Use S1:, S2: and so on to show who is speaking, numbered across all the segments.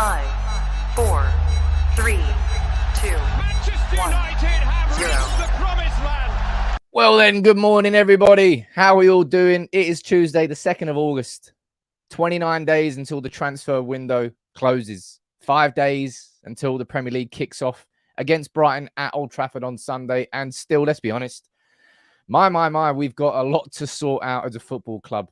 S1: 5, 4, 3, 2, 1,
S2: Manchester United have
S1: 0.
S2: reached the promised land.
S3: Well then, good morning, everybody. How are we all doing? It is Tuesday, the 2nd of August. 29 days until the transfer window closes. 5 days until the Premier League kicks off against Brighton at Old Trafford on Sunday. And still, let's be honest, we've got a lot to sort out as a football club.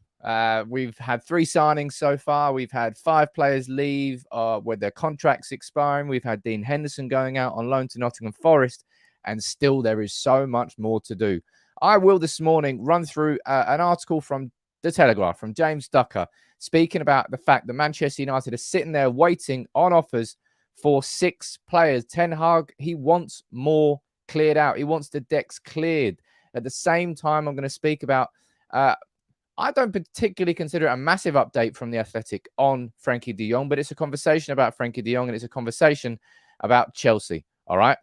S3: We've had 3 signings so far. We've had 5 players leave with their contracts expiring. We've had Dean Henderson going out on loan to Nottingham Forest. And still, there is so much more to do. I will this morning run through an article from The Telegraph, from James Ducker, speaking about the fact that Manchester United are sitting there waiting on offers for 6 players. Ten Hag, he wants more cleared out. He wants the decks cleared. At the same time, I'm going to speak about, I don't particularly consider it a massive update from The Athletic on Frenkie de Jong, but it's a conversation about Frenkie de Jong and it's a conversation about Chelsea. All right.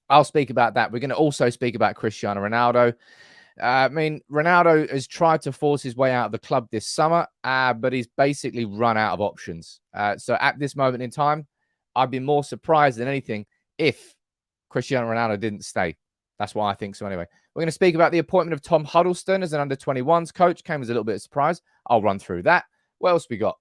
S3: I'll speak about that. We're going to also speak about Cristiano Ronaldo. Ronaldo has tried to force his way out of the club this summer, but he's basically run out of options. So at this moment in time, I'd be more surprised than anything if Cristiano Ronaldo didn't stay. That's what I think. So anyway, we're going to speak about the appointment of Tom Huddleston as an under-21s coach. Came as a little bit of a surprise. I'll run through that. What else we got?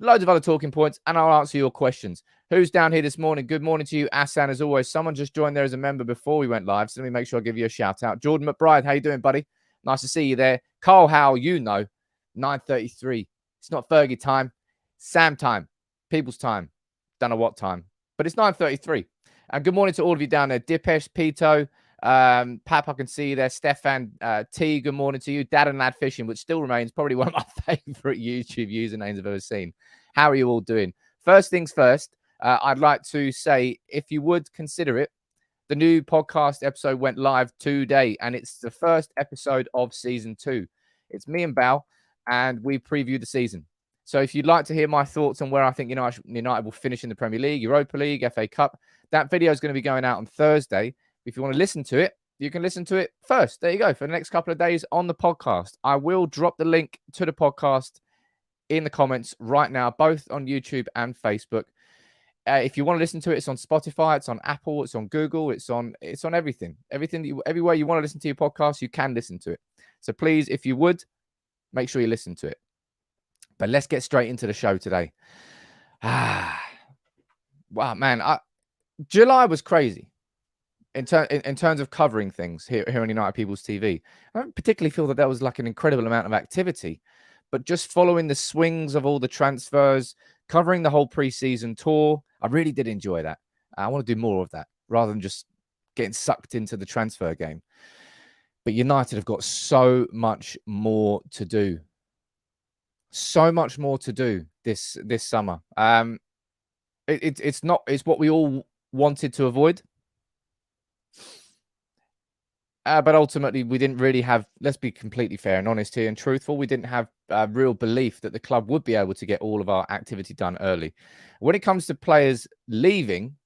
S3: Loads of other talking points, and I'll answer your questions. Who's down here this morning? Good morning to you, Asan, as always. Someone just joined there as a member before we went live, so let me make sure I give you a shout-out. Jordan McBride, how you doing, buddy? Nice to see you there. Carl Howell, 9:33. It's not Fergie time. Sam time. People's time. Don't know what time, but it's 9:33. And good morning to all of you down there. Dipesh, Pito, Pap, I can see you there. Stefan T, good morning to you. Dad and Lad Fishing, which still remains probably one of my favorite YouTube usernames I've ever seen. How are you all doing? First things first, I'd like to say, if you would consider it, the new podcast episode went live today, and it's the first episode of season 2. It's me and Bal, and we preview the season. So if you'd like to hear my thoughts on where I think United will finish in the Premier League, Europa League, FA Cup, that video is going to be going out on Thursday. If you want to listen to it, you can listen to it first. There you go. For the next couple of days on the podcast. I will drop the link to the podcast in the comments right now, both on YouTube and Facebook. If you want to listen to it, it's on Spotify, it's on Apple, it's on Google, it's on everything. Everywhere you want to listen to your podcast, you can listen to it. So please, if you would, make sure you listen to it. But let's get straight into the show today. Wow, man. July was crazy in terms of covering things here on United People's TV. I don't particularly feel that there was like an incredible amount of activity, but just following the swings of all the transfers, covering the whole pre-season tour, I really did enjoy that. I want to do more of that rather than just getting sucked into the transfer game. But United have got so much more to do. So much more to do this summer. It's what we all wanted to avoid. But ultimately, we didn't really have, let's be completely fair and honest here and truthful, we didn't have real belief that the club would be able to get all of our activity done early. When it comes to players leaving,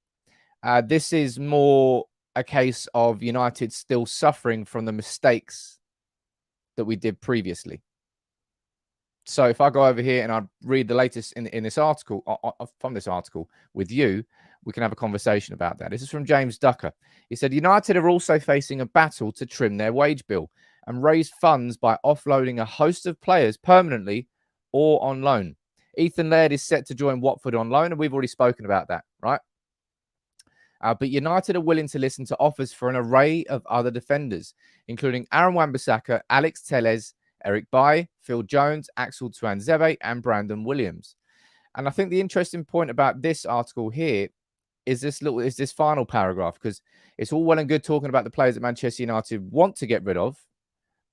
S3: this is more a case of United still suffering from the mistakes that we did previously. So if I go over here and I read the latest in this article, from this article with you, we can have a conversation about that. This is from James Ducker. He said, United are also facing a battle to trim their wage bill and raise funds by offloading a host of players permanently or on loan. Ethan Laird is set to join Watford on loan, and we've already spoken about that, right? But United are willing to listen to offers for an array of other defenders, including Aaron Wan Bissaka, Alex Telles, Erik, Phil Jones, Axel Tuanzebe, and Brandon Williams. And I think the interesting point about this article here is this final paragraph, because it's all well and good talking about the players that Manchester United want to get rid of,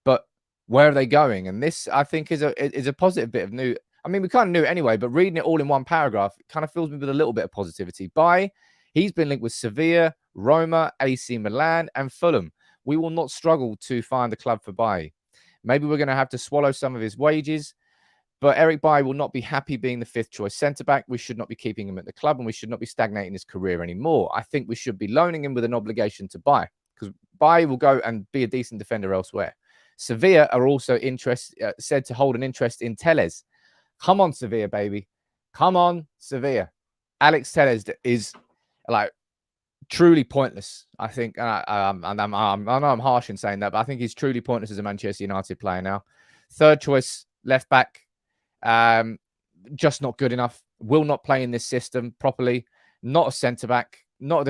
S3: but where are they going? And this, I think, is a positive bit of news. I mean, we kind of knew it anyway, but reading it all in one paragraph kind of fills me with a little bit of positivity. He's been linked with Sevilla, Roma, AC Milan, and Fulham. We will not struggle to find a club for Bailly. Maybe we're going to have to swallow some of his wages, but Erik Bailly will not be happy being the 5th choice centre-back. We should not be keeping him at the club, and we should not be stagnating his career anymore. I think we should be loaning him with an obligation to buy, because Bailly will go and be a decent defender elsewhere. Sevilla are also said to hold an interest in Telles. Come on, Sevilla, baby. Come on, Sevilla. Alex Telles is like truly pointless. I think, I know I'm harsh in saying that, but I think he's truly pointless as a Manchester United player now. Third choice left back, just not good enough. Will not play in this system properly. Not a centre back. No.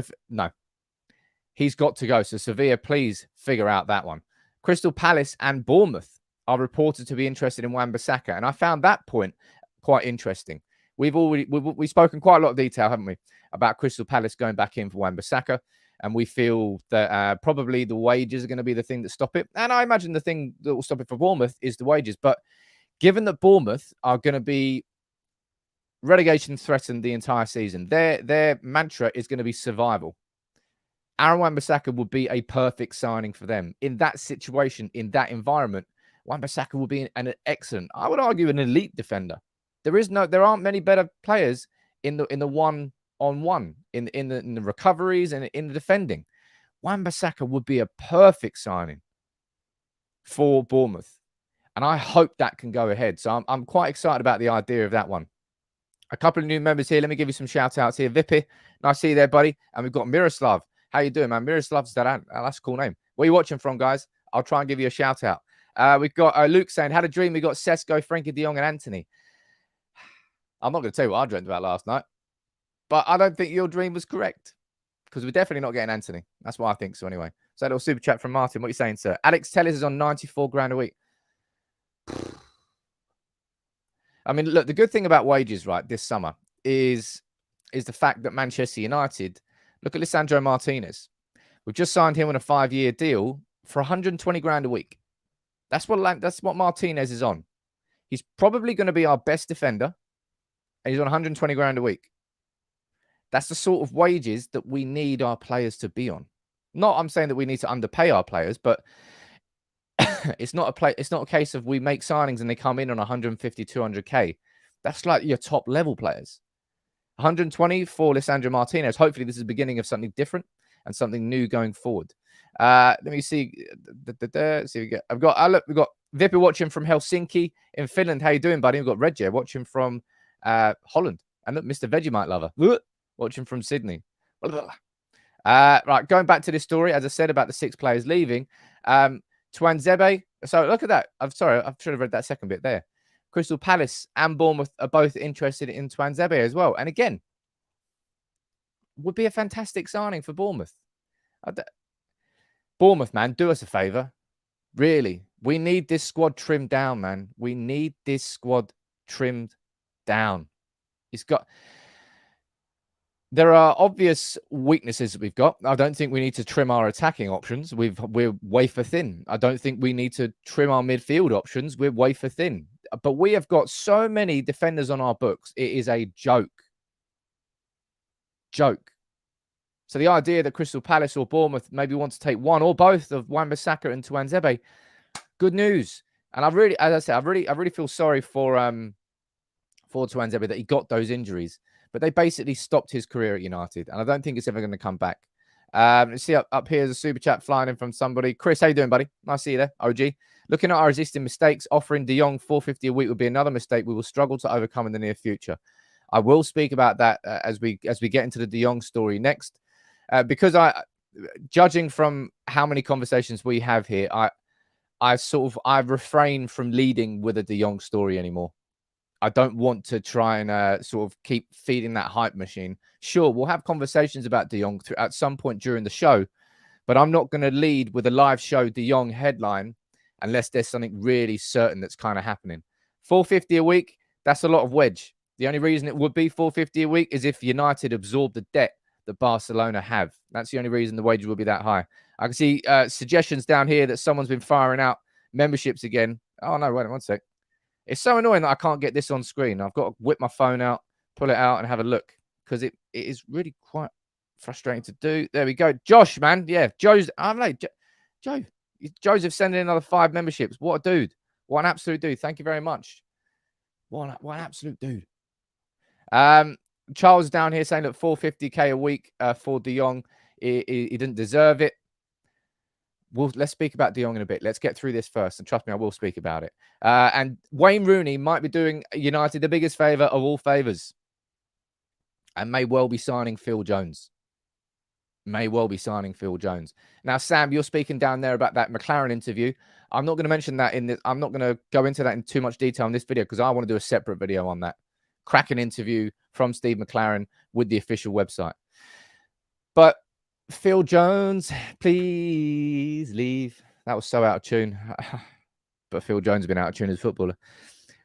S3: He's got to go. So Sevilla, please figure out that one. Crystal Palace and Bournemouth are reported to be interested in Wan Bissaka, and I found that point quite interesting. We've spoken quite a lot of detail, haven't we, about Crystal Palace going back in for Wan Bissaka, and we feel that probably the wages are going to be the thing that stop it. And I imagine the thing that will stop it for Bournemouth is the wages. But given that Bournemouth are going to be relegation threatened the entire season, their mantra is going to be survival. Aaron Wan Bissaka would be a perfect signing for them. In that situation, in that environment, Wan Bissaka would be an excellent, I would argue, an elite defender. There aren't many better players in the one-on-one, in the recoveries and in the defending. Wan Bissaka would be a perfect signing for Bournemouth. And I hope that can go ahead. So I'm quite excited about the idea of that one. A couple of new members here. Let me give you some shout-outs here. Vippy, nice to see you there, buddy. And we've got Miroslav. How you doing, man? Miroslav Zaran. Oh, that's a cool name. Where are you watching from, guys? I'll try and give you a shout-out. We've got Luke saying, had a dream. We got Sesko, Frenkie de Jong, and Anthony. I'm not going to tell you what I dreamt about last night, but I don't think your dream was correct because we're definitely not getting Anthony. That's what I think. So anyway, so a little super chat from Martin. What are you saying, sir? Alex Telles is on 94 grand a week. I mean, look, the good thing about wages, right, this summer is the fact that Manchester United, look at Lisandro Martinez. We've just signed him on a 5-year deal for 120 grand a week. That's what Martinez is on. He's probably going to be our best defender, and he's on 120 grand a week. That's the sort of wages that we need our players to be on. I'm saying that we need to underpay our players, but it's not a case of we make signings and they come in on 150, 200k. That's like your top level players. 120 for Lisandro Martinez. Hopefully this is the beginning of something different and something new going forward. Let me see. See we've got Vipper watching from Helsinki in Finland. How you doing, buddy? We've got Reggie watching from Holland. And look, Mr. Vegemite Lover watching from Sydney. Right, going back to this story, as I said about the 6 players leaving. Tuanzebe. So look at that. I'm sorry, I should have read that second bit there. Crystal Palace and Bournemouth are both interested in Tuanzebe as well. And again, would be a fantastic signing for Bournemouth. Bournemouth, man, do us a favour. Really. We need this squad trimmed down, man. We need this squad trimmed down. There are obvious weaknesses that we've got. I don't think we need to trim our attacking options. We're wafer thin. I don't think we need to trim our midfield options. We're wafer thin. But we have got so many defenders on our books. It is a joke. Joke. So the idea that Crystal Palace or Bournemouth maybe want to take one or both of Wan Bissaka and Tuanzebe, good news. And I really, as I said, I really feel sorry for Tuanzebe that he got those injuries. But they basically stopped his career at United. And I don't think it's ever going to come back. Let's see up here is a super chat flying in from somebody. Chris, how you doing, buddy? Nice to see you there, OG. Looking at our existing mistakes, offering De Jong 450 a week would be another mistake we will struggle to overcome in the near future. I will speak about that as we get into the De Jong story next. Because judging from how many conversations we have here, I refrain from leading with a De Jong story anymore. I don't want to try and sort of keep feeding that hype machine. Sure, we'll have conversations about De Jong at some point during the show, but I'm not going to lead with a live show De Jong headline unless there's something really certain that's kind of happening. 450 a week, that's a lot of wedge. The only reason it would be 450 a week is if United absorb the debt that Barcelona have. That's the only reason the wages will be that high. I can see suggestions down here that someone's been firing out memberships again. Oh, no, wait one sec. It's so annoying that I can't get this on screen. I've got to whip my phone out, pull it out, and have a look because it is really quite frustrating to do. There we go. Josh, man. Yeah, Joe's. I'm like, Joe. Joseph sending another 5 memberships. What a dude. What an absolute dude. Thank you very much. What an absolute dude. Charles down here saying that 450k a week for De Jong. He didn't deserve it. let's speak about De Jong in a bit. Let's get through this first, and trust me, I will speak about it. And Wayne Rooney might be doing United the biggest favour of all favours, and may well be signing Phil Jones. Now, Sam, you're speaking down there about that McLaren interview. I'm not going to mention that in this. I'm not going to go into that in too much detail in this video because I want to do a separate video on that. Cracking interview from Steve McLaren with the official website. But Phil Jones, please leave. That was so out of tune. But Phil Jones has been out of tune as a footballer.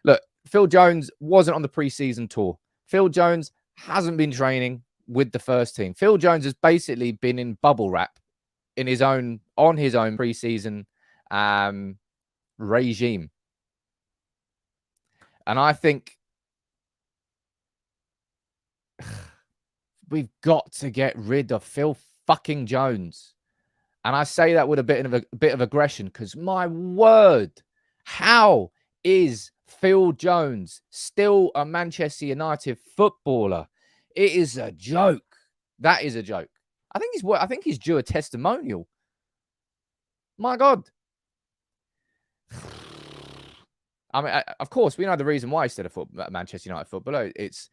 S3: Look, Phil Jones wasn't on the preseason tour. Phil Jones hasn't been training with the first team. Phil Jones has basically been in bubble wrap on his own preseason regime. And I think we've got to get rid of Phil fucking Jones. And I say that with a bit of aggression because my word, how is Phil Jones still a Manchester United footballer? It is a joke. That is a joke. I think he's due a testimonial. My God. I mean, of course, we know the reason why he's still a Manchester United footballer. It's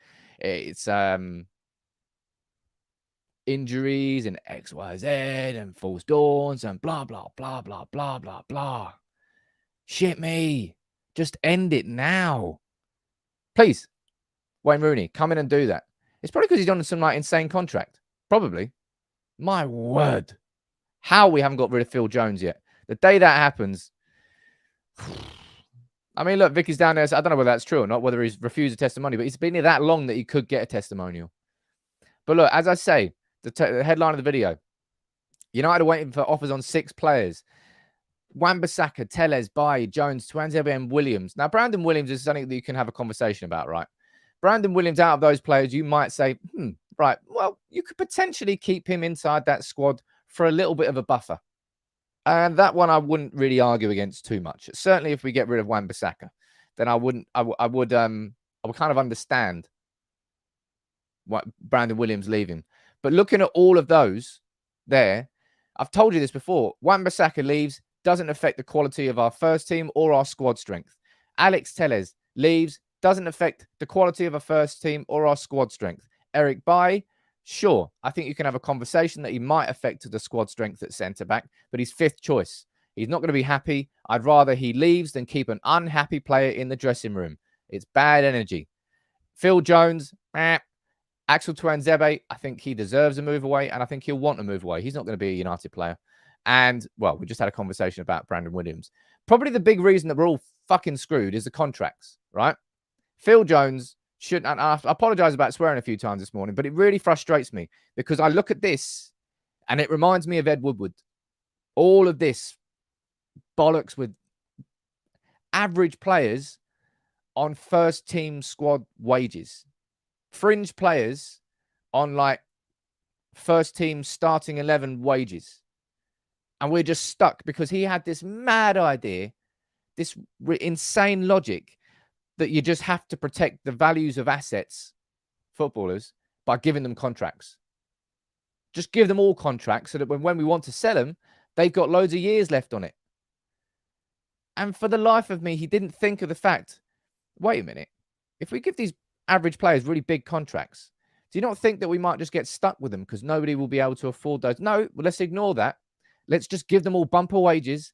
S3: injuries and XYZ and false dawns and blah, blah, blah, blah, blah, blah, blah. Shit me. Just end it now. Please, Wayne Rooney, come in and do that. It's probably because he's on some insane contract. Probably. My word. How we haven't got rid of Phil Jones yet. The day that happens. I mean, look, Vicky's down there. So I don't know whether that's true or not, whether he's refused a testimony, but he's been here that long that he could get a testimonial. But look, as I say, the headline of the video, United are waiting for offers on 6 players. Wan Bissaka, Telles, Bailly, Jones, Tuanzebe, and Williams. Now, Brandon Williams is something that you can have a conversation about, right? Brandon Williams, out of those players, you might say, right, well, you could potentially keep him inside that squad for a little bit of a buffer. And that one I wouldn't really argue against too much. Certainly if we get rid of Wan Bissaka, then I would kind of understand what Brandon Williams leaving. But looking at all of those there, I've told you this before. Wan Bissaka leaves, doesn't affect the quality of our first team or our squad strength. Alex Telles leaves, doesn't affect the quality of our first team or our squad strength. Erik Bailly, sure, I think you can have a conversation that he might affect the squad strength at centre-back, but he's 5th choice. He's not going to be happy. I'd rather he leaves than keep an unhappy player in the dressing room. It's bad energy. Phil Jones, Axel Tuanzebe, I think he deserves a move away, and I think he'll want to move away. He's not going to be a United player. And, well, we just had a conversation about Brandon Williams. Probably the big reason that we're all fucking screwed is the contracts, right? Phil Jones should, and I apologize about swearing a few times this morning, but it really frustrates me because I look at this and it reminds me of Ed Woodward. All of this bollocks with average players on first team squad wages, fringe players on first team starting 11 wages. And we're just stuck because he had this mad idea, this insane logic that you just have to protect the values of assets, footballers, by giving them contracts. Just give them all contracts so that when we want to sell them, they've got loads of years left on it. And for the life of me, he didn't think of the fact, wait a minute, if we give these average players really big contracts, do you not think that we might just get stuck with them because nobody will be able to afford those? No, well, let's ignore that. Let's just give them all bumper wages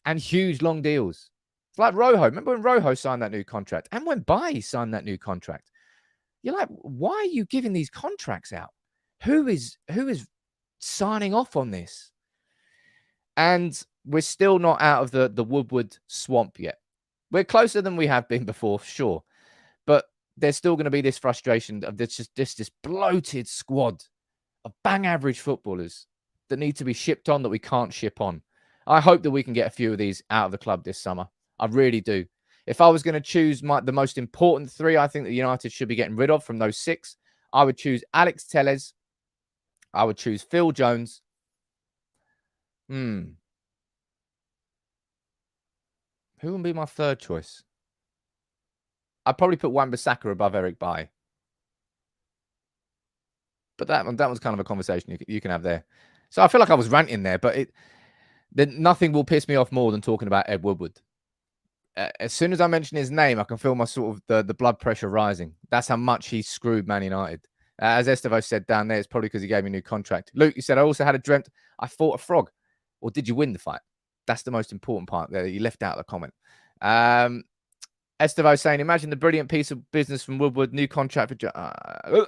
S3: and huge long deals. It's like Rojo. Remember when Rojo signed that new contract? And when Bailly signed that new contract? You're like, why are you giving these contracts out? Who is signing off on this? And we're still not out of the Woodward swamp yet. We're closer than we have been before, sure. But there's still going to be this frustration of this bloated squad of bang average footballers that need to be shipped on that we can't ship on. I hope that we can get a few of these out of the club this summer. I really do. If I was going to choose the most important 3 I think that United should be getting rid of from those 6, I would choose Alex Telles. I would choose Phil Jones. Who would be my 3rd choice? I'd probably put Wan Bissaka above Erik Bailly. But that was kind of a conversation you can have there. So I feel like I was ranting there, but then nothing will piss me off more than talking about Ed Woodward. As soon as I mention his name, I can feel my sort of the blood pressure rising. That's how much he screwed Man United. As Estevo said down there, it's probably because he gave me a new contract. Luke, you said, I also had a dreamt I fought a frog. Or did you win the fight? That's the most important part there. You left out the comment. Estevo saying, imagine the brilliant piece of business from Woodward, new contract for...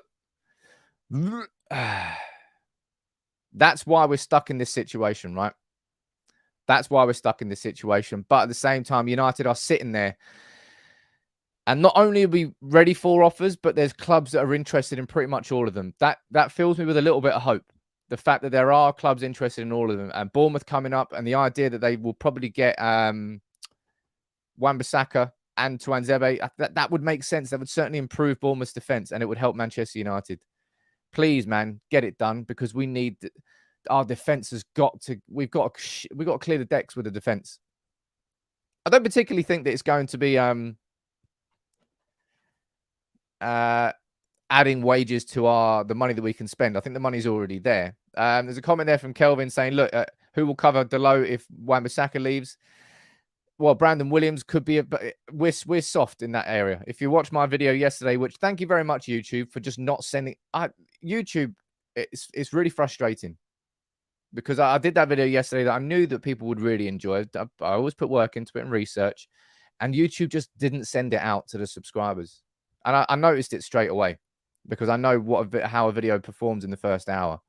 S3: That's why we're stuck in this situation, right? That's why we're stuck in this situation. But at the same time, United are sitting there. And not only are we ready for offers, but there's clubs that are interested in pretty much all of them. That fills me with a little bit of hope. The fact that there are clubs interested in all of them. And Bournemouth coming up, and the idea that they will probably get Wan Bissaka and Tuanzebe, that would make sense. That would certainly improve Bournemouth's defence, and it would help Manchester United. Please, man, get it done, because we need... Our defense has got to... We've got to clear the decks with the defense. I don't particularly think that it's going to be adding wages to the money that we can spend. I think the money's already there. There's a comment there from Kelvin saying, look, who will cover Delo if Wan Bissaka leaves? Well, Brandon Williams could be, but we're soft in that area. If you watched my video yesterday, which thank you very much, YouTube, for just not sending... YouTube, it's really frustrating. Because I did that video yesterday that I knew that people would really enjoy. I always put work into it and research. And YouTube just didn't send it out to the subscribers. And I noticed it straight away. Because I know how a video performs in the first hour.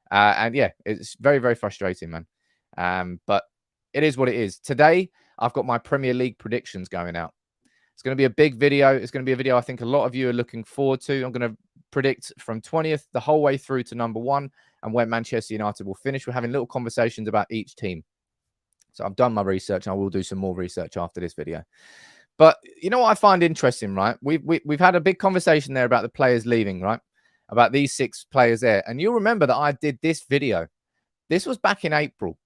S3: And yeah, it's very, very frustrating, man. But it is what it is. Today, I've got my Premier League predictions going out. It's going to be a big video. It's going to be a video I think a lot of you are looking forward to. I'm going to predict from 20th the whole way through to number 1 and where Manchester United will finish. We're having little conversations about each team. So I've done my research, and I will do some more research after this video. But you know what I find interesting, right? We've had a big conversation there about the players leaving, right? About these 6 players there. And you'll remember that I did this video. This was back in April.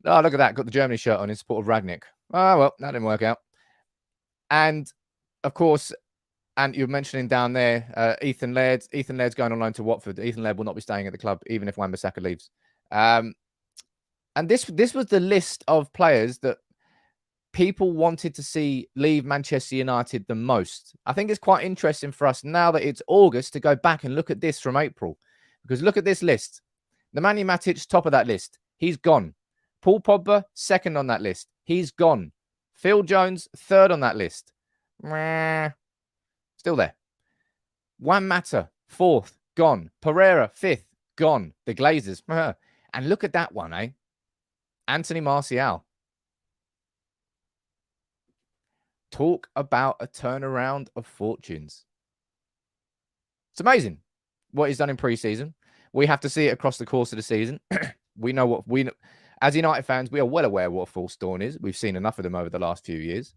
S3: Oh, look at that. Got the Germany shirt on in support of Ragnick. Oh, well, that didn't work out. And, of course, and you're mentioning down there, Ethan Laird. Ethan Laird's going on loan to Watford. Ethan Laird will not be staying at the club, even if Wan Bissaka leaves. And this was the list of players that people wanted to see leave Manchester United the most. I think it's quite interesting for us now that it's August to go back and look at this from April. Because look at this list. Nemanja Matic, top of that list. He's gone. Paul Pogba, second on that list. He's gone. Phil Jones, third on that list. Still there. Juan Mata, fourth, gone. Pereira, fifth, gone. The Glazers. And look at that one, eh? Anthony Martial. Talk about a turnaround of fortunes. It's amazing what he's done in pre-season. We have to see it across the course of the season. We know what we... As United fans, we are well aware what a false dawn is. We've seen enough of them over the last few years.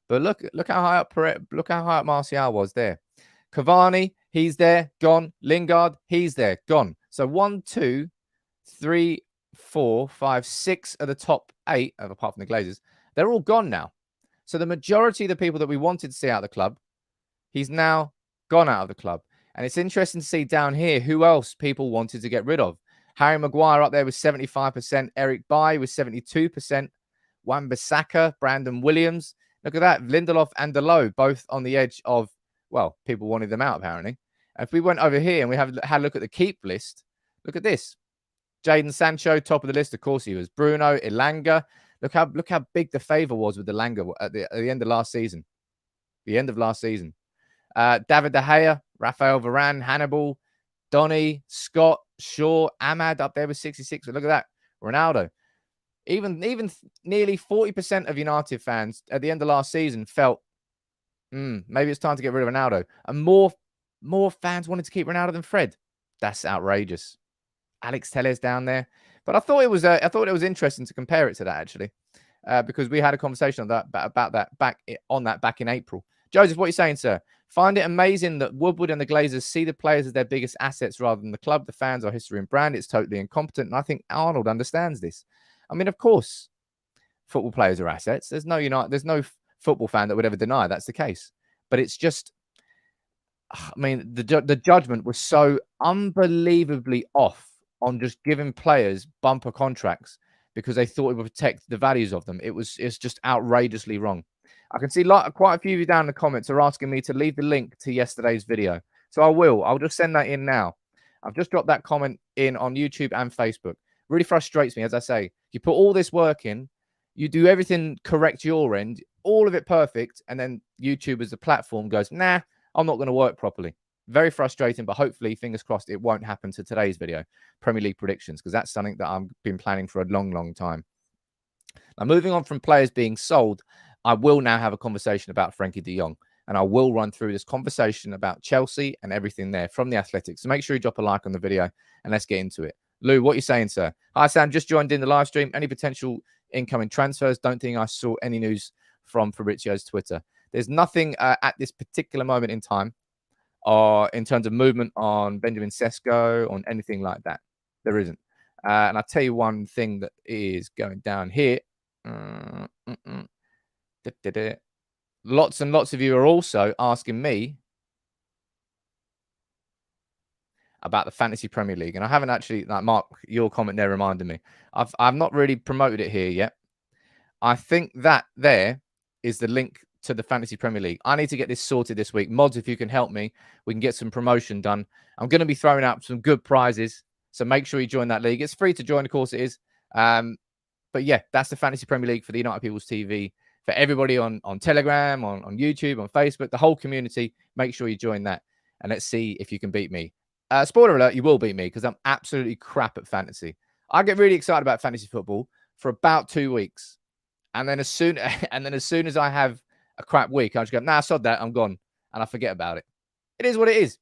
S3: But look how high up Martial was there. Cavani, he's there, gone. Lingard, he's there, gone. So 1, 2, 3, 4, 5, 6 of the top 8, apart from the Glazers, they're all gone now. So the majority of the people that we wanted to see out of the club, he's now gone out of the club. And it's interesting to see down here who else people wanted to get rid of. Harry Maguire up there with 75%. Erik Bailly with 72%. Wan Bissaka, Brandon Williams. Look at that. Lindelof and Delo both on the edge of, well, people wanted them out apparently. And if we went over here and we had a look at the keep list, look at this. Jadon Sancho, top of the list. Of course he was. Bruno, Elanga. Look how big the favour was with Elanga at the end of last season. The end of last season. David De Gea, Rafael Varane, Hannibal, Donny, Scott, Shaw, Ahmad up there with 66. But look at that. Ronaldo. Even nearly 40% of United fans at the end of last season felt, maybe it's time to get rid of Ronaldo. And more fans wanted to keep Ronaldo than Fred. That's outrageous. Alex Telles down there. But I thought it was interesting to compare it to that, actually. Because we had a conversation about that back in April. Joseph, what are you saying, sir? Find it amazing that Woodward and the Glazers see the players as their biggest assets rather than the club. The fans are history and brand. It's totally incompetent. And I think Arnold understands this. I mean, of course, football players are assets. There's no football fan that would ever deny that's the case. But it's just, I mean, the judgment was so unbelievably off on just giving players bumper contracts because they thought it would protect the values of them. It's just outrageously wrong. I can see quite a few of you down in the comments are asking me to leave the link to yesterday's video. So I will. I'll just send that in now. I've just dropped that comment in on YouTube and Facebook. Really frustrates me, as I say. You put all this work in, you do everything correct your end, all of it perfect, and then YouTube as a platform goes, nah, I'm not going to work properly. Very frustrating, but hopefully, fingers crossed, it won't happen to today's video, Premier League predictions, because that's something that I've been planning for a long, long time. Now, moving on from players being sold, I will now have a conversation about Frenkie de Jong, and I will run through this conversation about Chelsea and everything there from the Athletics. So make sure you drop a like on the video, and let's get into it. Lou, what are you saying, sir? Hi, Sam. Just joined in the live stream. Any potential incoming transfers? Don't think I saw any news from Fabrizio's Twitter. There's nothing at this particular moment in time in terms of movement on Benjamin Sesko, on anything like that. There isn't. And I'll tell you one thing that is going down here. Lots and lots of you are also asking me about the Fantasy Premier League. And I haven't actually, like Mark, your comment there reminded me. I've not really promoted it here yet. I think that there is the link to the Fantasy Premier League. I need to get this sorted this week. Mods, if you can help me, we can get some promotion done. I'm going to be throwing out some good prizes. So make sure you join that league. It's free to join, of course it is. But yeah, that's the Fantasy Premier League for the United People's TV. For everybody on Telegram, on YouTube, on Facebook, the whole community, make sure you join that. And let's see if you can beat me. Spoiler alert, you will beat me because I'm absolutely crap at fantasy. I get really excited about fantasy football for about 2 weeks. And then as soon as I have a crap week, I just go, nah, sod that, I'm gone. And I forget about it. It is what it is.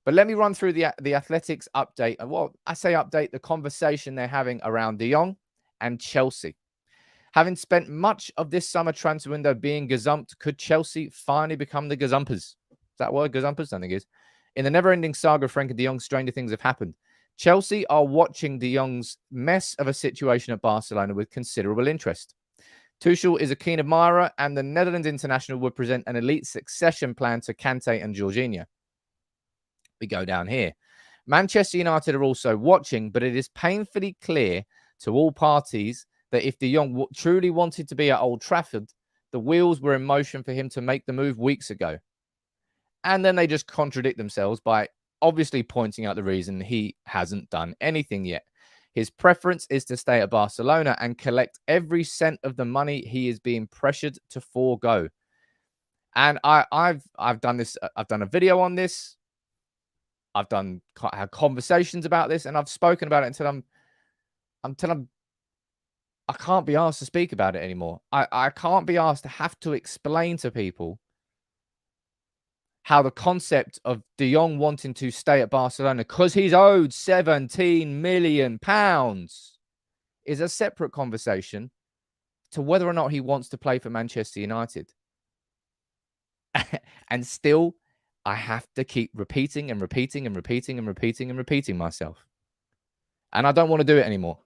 S3: But let me run through the Athletics update. And what I say update, the conversation they're having around De Jong and Chelsea. Having spent much of this summer transfer window being gazumped, could Chelsea finally become the gazumpers? Is that word, gazumpers? I think it is. In the never-ending saga of Frenkie de Jong, stranger things have happened. Chelsea are watching de Jong's mess of a situation at Barcelona with considerable interest. Tuchel is a keen admirer, and the Netherlands international would present an elite succession plan to Kante and Jorginho. We go down here. Manchester United are also watching, but it is painfully clear to all parties that if de Jong truly wanted to be at Old Trafford, the wheels were in motion for him to make the move weeks ago. And then they just contradict themselves by obviously pointing out the reason he hasn't done anything yet. His preference is to stay at Barcelona and collect every cent of the money he is being pressured to forego. And I've done this. I've done a video on this. I've had conversations about this, and I've spoken about it until I can't be asked to speak about it anymore. I can't be asked to have to explain to people how the concept of de Jong wanting to stay at Barcelona because he's owed £17 million is a separate conversation to whether or not he wants to play for Manchester United. And still, I have to keep repeating and repeating and repeating and repeating and repeating myself. And I don't want to do it anymore.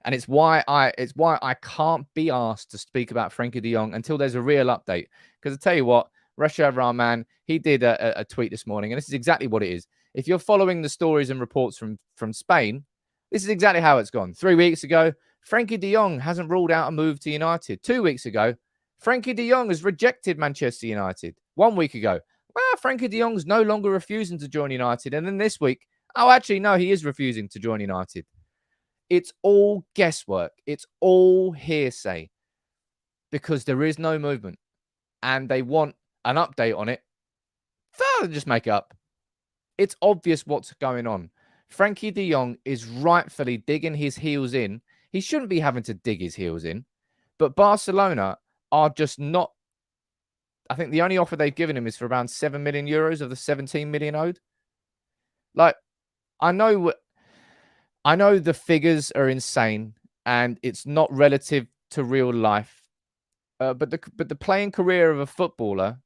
S3: And it's why I can't be asked to speak about Frenkie de Jong until there's a real update. Because I tell you what, Rashad Rahman, he did a tweet this morning, and this is exactly what it is. If you're following the stories and reports from Spain, this is exactly how it's gone. 3 weeks ago, Frenkie de Jong hasn't ruled out a move to United. 2 weeks ago, Frenkie de Jong has rejected Manchester United. 1 week ago, well, Frenkie de Jong's no longer refusing to join United. And then this week, oh, actually, no, he is refusing to join United. It's all guesswork. It's all hearsay because there is no movement and they want an update on it. So just make it up. It's obvious what's going on. Frenkie de Jong is rightfully digging his heels in. He shouldn't be having to dig his heels in, but Barcelona are just not. I think the only offer they've given him is for around €7 million of the 17 million owed. Like, I know the figures are insane and it's not relative to real life. But the playing career of a footballer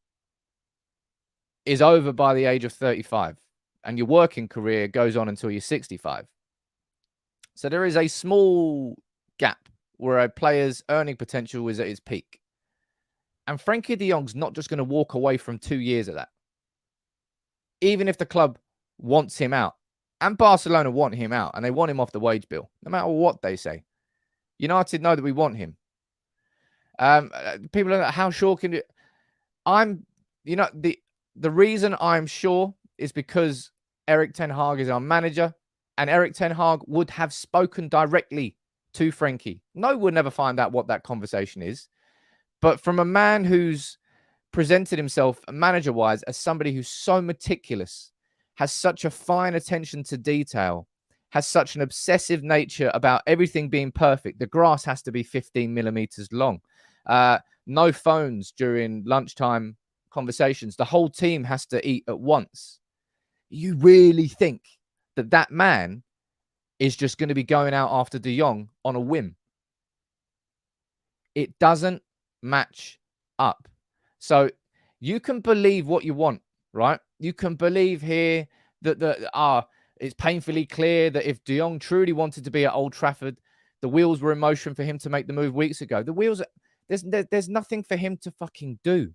S3: is over by the age of 35 and your working career goes on until you're 65. So there is a small gap where a player's earning potential is at its peak. And Frenkie de Jong's not just going to walk away from 2 years of that. Even if the club wants him out. And Barcelona want him out, and they want him off the wage bill, no matter what they say. United know that we want him. People are like, how sure can you? The reason I'm sure is because Erik ten Hag is our manager, and Erik ten Hag would have spoken directly to Frenkie. No, we'll never find out what that conversation is. But from a man who's presented himself manager-wise as somebody who's so meticulous, has such a fine attention to detail, has such an obsessive nature about everything being perfect. The grass has to be 15 millimeters long. No phones during lunchtime conversations. The whole team has to eat at once. You really think that that man is just going to be going out after De Jong on a whim? It doesn't match up. So you can believe what you want, right? You can believe here that it's painfully clear that if De Jong truly wanted to be at Old Trafford, the wheels were in motion for him to make the move weeks ago. The wheels, there's nothing for him to fucking do.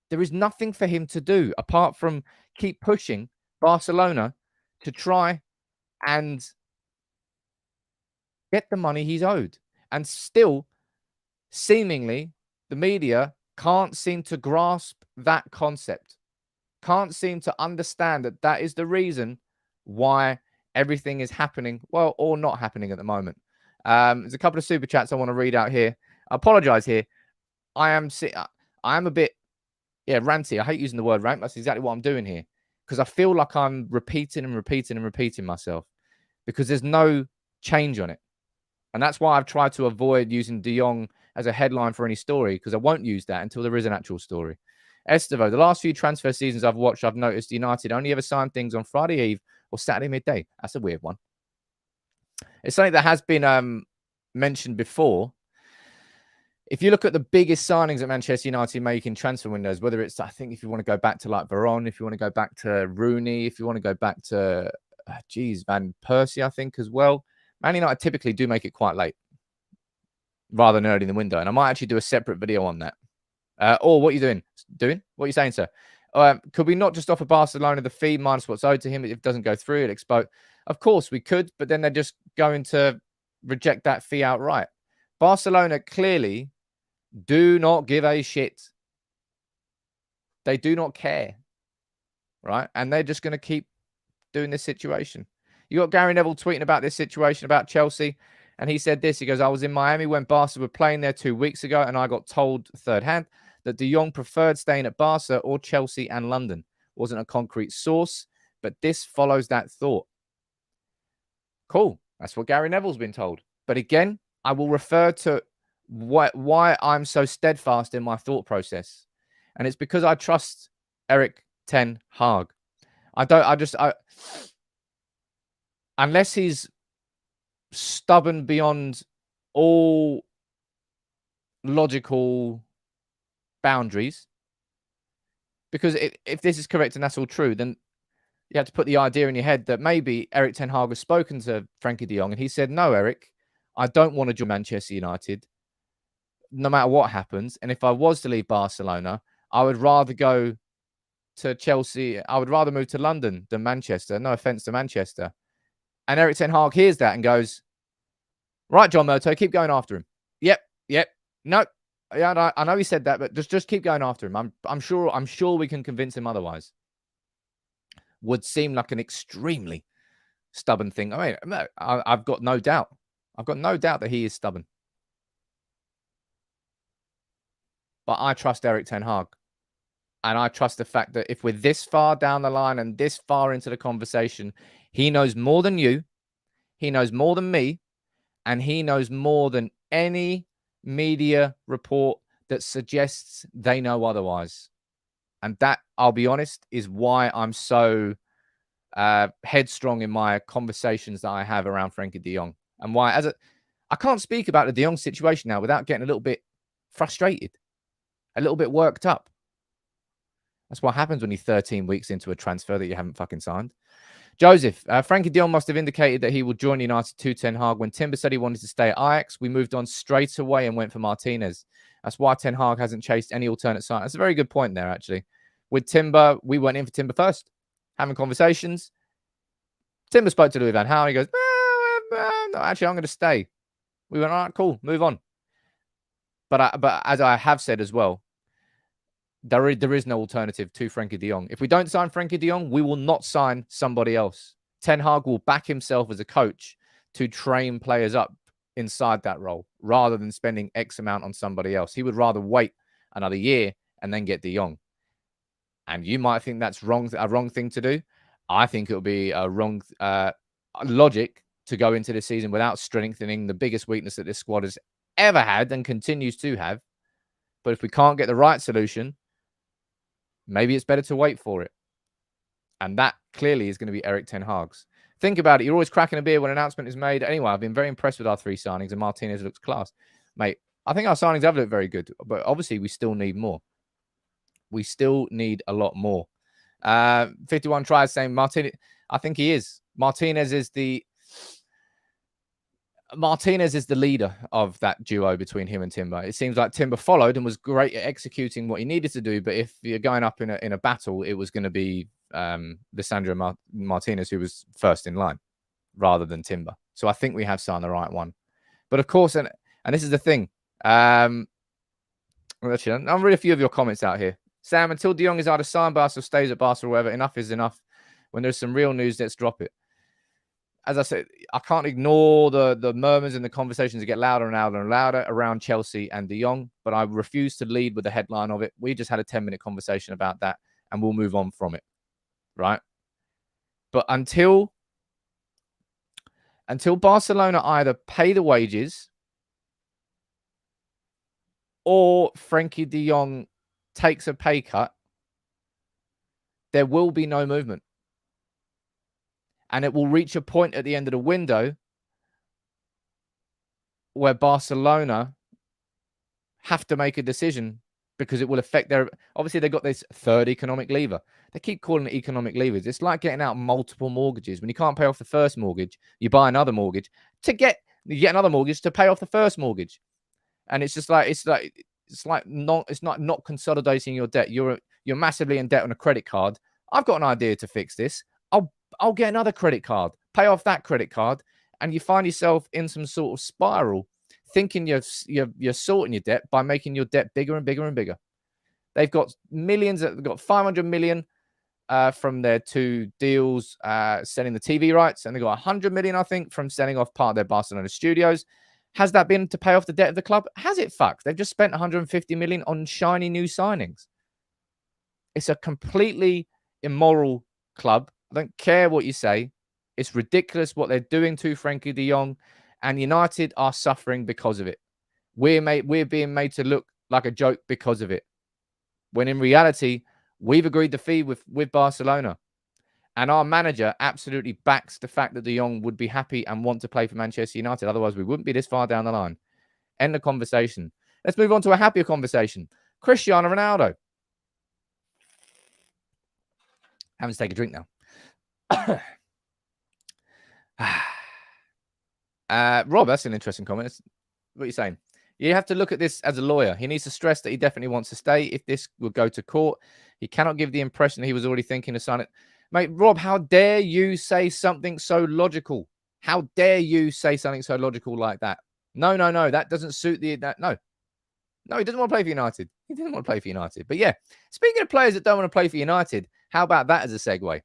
S3: There is nothing for him to do apart from keep pushing Barcelona to try and get the money he's owed. And still, seemingly, the media can't seem to grasp that concept. Can't seem to understand that that is the reason why everything is happening, well, or not happening at the moment. There's a couple of super chats I want to read out here. I apologize here. I am a bit, ranty. I hate using the word rant. That's exactly what I'm doing here. Because I feel like I'm repeating myself. Because there's no change on it. And that's why I've tried to avoid using De Jong as a headline for any story, because I won't use that until there is an actual story. Estevo, the last few transfer seasons I've watched, I've noticed United only ever sign things on Friday Eve or Saturday midday. That's a weird one. It's something that has been mentioned before. If you look at the biggest signings that Manchester United make in transfer windows, whether it's, I think if you want to go back to like Varane, if you want to go back to Rooney, if you want to go back to, Van Persie, I think as well. Man United typically do make it quite late, rather than early in the window. And I might actually do a separate video on that. Or what are you doing? What are you saying, sir? Could we not just offer Barcelona the fee minus what's owed to him if it doesn't go through? It expose. Of course we could, but then they're just going to reject that fee outright. Barcelona clearly do not give a shit. They do not care, right? And they're just going to keep doing this situation. You got Gary Neville tweeting about this situation about Chelsea, and he said this. He goes, I was in Miami when Barca were playing there 2 weeks ago, and I got told third hand that De Jong preferred staying at Barca or Chelsea and London. Wasn't a concrete source, but this follows that thought. Cool. That's what Gary Neville's been told. But again, I will refer to why I'm so steadfast in my thought process. And it's because I trust Erik ten Hag. Unless he's stubborn beyond all logical boundaries, because if this is correct and that's all true, then you have to put the idea in your head that maybe Erik ten Hag has spoken to Frenkie de Jong and he said, no, Erik, I don't want to join Manchester United no matter what happens. And if I was to leave Barcelona, I would rather go to Chelsea. I would rather move to London than Manchester. No offense to Manchester. And Erik ten Hag hears that and goes, right, John Murto, keep going after him. Yep. No, yeah, I know he said that, but just keep going after him. I'm sure we can convince him otherwise. Would seem like an extremely stubborn thing. I mean, I've got no doubt. I've got no doubt that he is stubborn. But I trust Erik ten Hag. And I trust the fact that if we're this far down the line and this far into the conversation, he knows more than you. He knows more than me. And he knows more than any media report that suggests they know otherwise. And that, I'll be honest, is why I'm so headstrong in my conversations that I have around Frenkie de Jong. And why, I can't speak about the de Jong situation now without getting a little bit frustrated, a little bit worked up. That's what happens when you're 13 weeks into a transfer that you haven't fucking signed. Joseph, Frenkie de Jong must have indicated that he would join United to Ten Hag. When Timber said he wanted to stay at Ajax, we moved on straight away and went for Martinez. That's why Ten Hag hasn't chased any alternate sign. That's a very good point there, actually. With Timber, we went in for Timber first, having conversations. Timber spoke to Louis van Gaal. He goes, no, actually, I'm going to stay. We went, all right, cool, move on. But as I have said as well, there is no alternative to Frenkie de Jong. If we don't sign Frenkie de Jong, we will not sign somebody else. Ten Hag will back himself as a coach to train players up inside that role rather than spending X amount on somebody else. He would rather wait another year and then get de Jong. And you might think that's a wrong thing to do. I think it would be a wrong logic to go into this season without strengthening the biggest weakness that this squad has ever had and continues to have. But if we can't get the right solution, maybe it's better to wait for it. And that clearly is going to be Erik ten Hag's. Think about it. You're always cracking a beer when an announcement is made. Anyway, I've been very impressed with our 3 signings, and Martinez looks class. Mate, I think our signings have looked very good, but obviously we still need more. We still need a lot more. 51 tries saying Martinez. I think he is. Martinez is the leader of that duo between him and Timber. It seems like Timber followed and was great at executing what he needed to do. But if you're going up in a battle, it was going to be Lisandro Martinez who was first in line rather than Timber. So I think we have signed the right one. But of course, and this is the thing. Actually, I'll read a few of your comments out here. Sam, until de Jong is either signed by us or stays at Barca or whatever, enough is enough. When there's some real news, let's drop it. As I said, I can't ignore the murmurs and the conversations that get louder and louder and louder around Chelsea and de Jong, but I refuse to lead with the headline of it. We just had a 10-minute conversation about that, and we'll move on from it, right? But until Barcelona either pay the wages or Frenkie de Jong takes a pay cut, there will be no movement. And it will reach a point at the end of the window where Barcelona have to make a decision because it will affect their... Obviously, they've got this third economic lever. They keep calling it economic levers. It's like getting out multiple mortgages. When you can't pay off the first mortgage, you buy another mortgage you get another mortgage to pay off the first mortgage. And it's just like it's not consolidating your debt. You're massively in debt on a credit card. I've got an idea to fix this. I'll get another credit card, pay off that credit card, and you find yourself in some sort of spiral, thinking you're sorting your debt by making your debt bigger and bigger and bigger. They've got millions. They've got 500 million from their 2 deals selling the TV rights, and they've got 100 million, I think, from selling off part of their Barcelona studios. Has that been to pay off the debt of the club? Has it fucked? They've just spent 150 million on shiny new signings. It's a completely immoral club. I don't care what you say. It's ridiculous what they're doing to Frenkie de Jong, and United are suffering because of it. We're being made to look like a joke because of it, when in reality, we've agreed the fee with Barcelona. And our manager absolutely backs the fact that de Jong would be happy and want to play for Manchester United. Otherwise, we wouldn't be this far down the line. End the conversation. Let's move on to a happier conversation. Cristiano Ronaldo. Having to take a drink now. Rob, that's an interesting comment. What are you saying? You have to look at this as a lawyer. He needs to stress that he definitely wants to stay. If this will go to court, he cannot give the impression that he was already thinking to sign it. Mate, Rob, how dare you say something so logical? How dare you say something so logical like that? No. That doesn't suit the... No, he doesn't want to play for United. He didn't want to play for United. But yeah, speaking of players that don't want to play for United, how about that as a segue?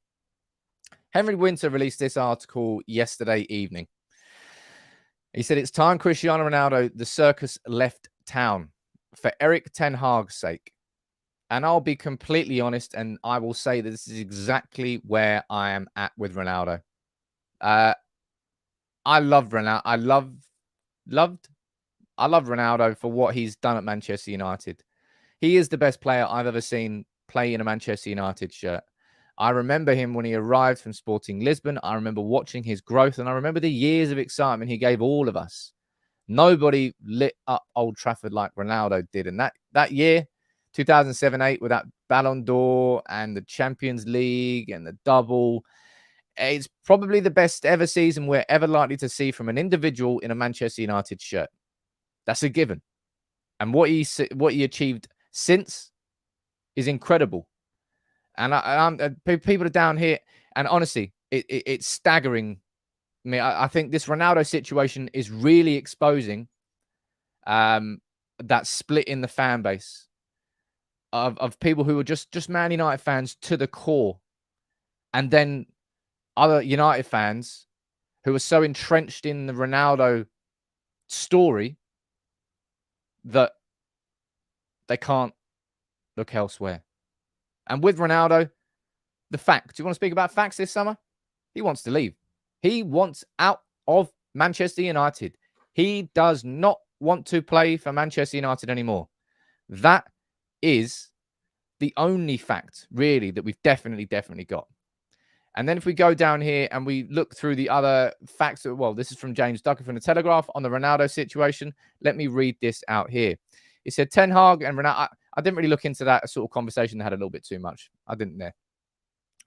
S3: Henry Winter released this article yesterday evening. He said, it's time Cristiano Ronaldo, the circus left town for Erik ten Hag's sake. And I'll be completely honest, and I will say that this is exactly where I am at with Ronaldo. I love Ronaldo. I love Ronaldo for what he's done at Manchester United. He is the best player I've ever seen play in a Manchester United shirt. I remember him when he arrived from Sporting Lisbon. I remember watching his growth, and I remember the years of excitement he gave all of us. Nobody lit up Old Trafford like Ronaldo did. And that year, 2007-8, with that Ballon d'Or and the Champions League and the double, it's probably the best ever season we're ever likely to see from an individual in a Manchester United shirt. That's a given. And what he achieved since is incredible. And people are down here. And honestly, it's staggering me. I think this Ronaldo situation is really exposing that split in the fan base of people who are just Man United fans to the core, and then other United fans who are so entrenched in the Ronaldo story that they can't look elsewhere. And with Ronaldo, the fact, do you want to speak about facts this summer? He wants to leave. He wants out of Manchester United. He does not want to play for Manchester United anymore. That is the only fact, really, that we've definitely got. And then if we go down here and we look through the other facts, well, this is from James Ducker from the Telegraph on the Ronaldo situation. Let me read this out here. He said, Ten Hag and Ronaldo, I didn't really look into that sort of conversation. They had a little bit too much. I didn't there.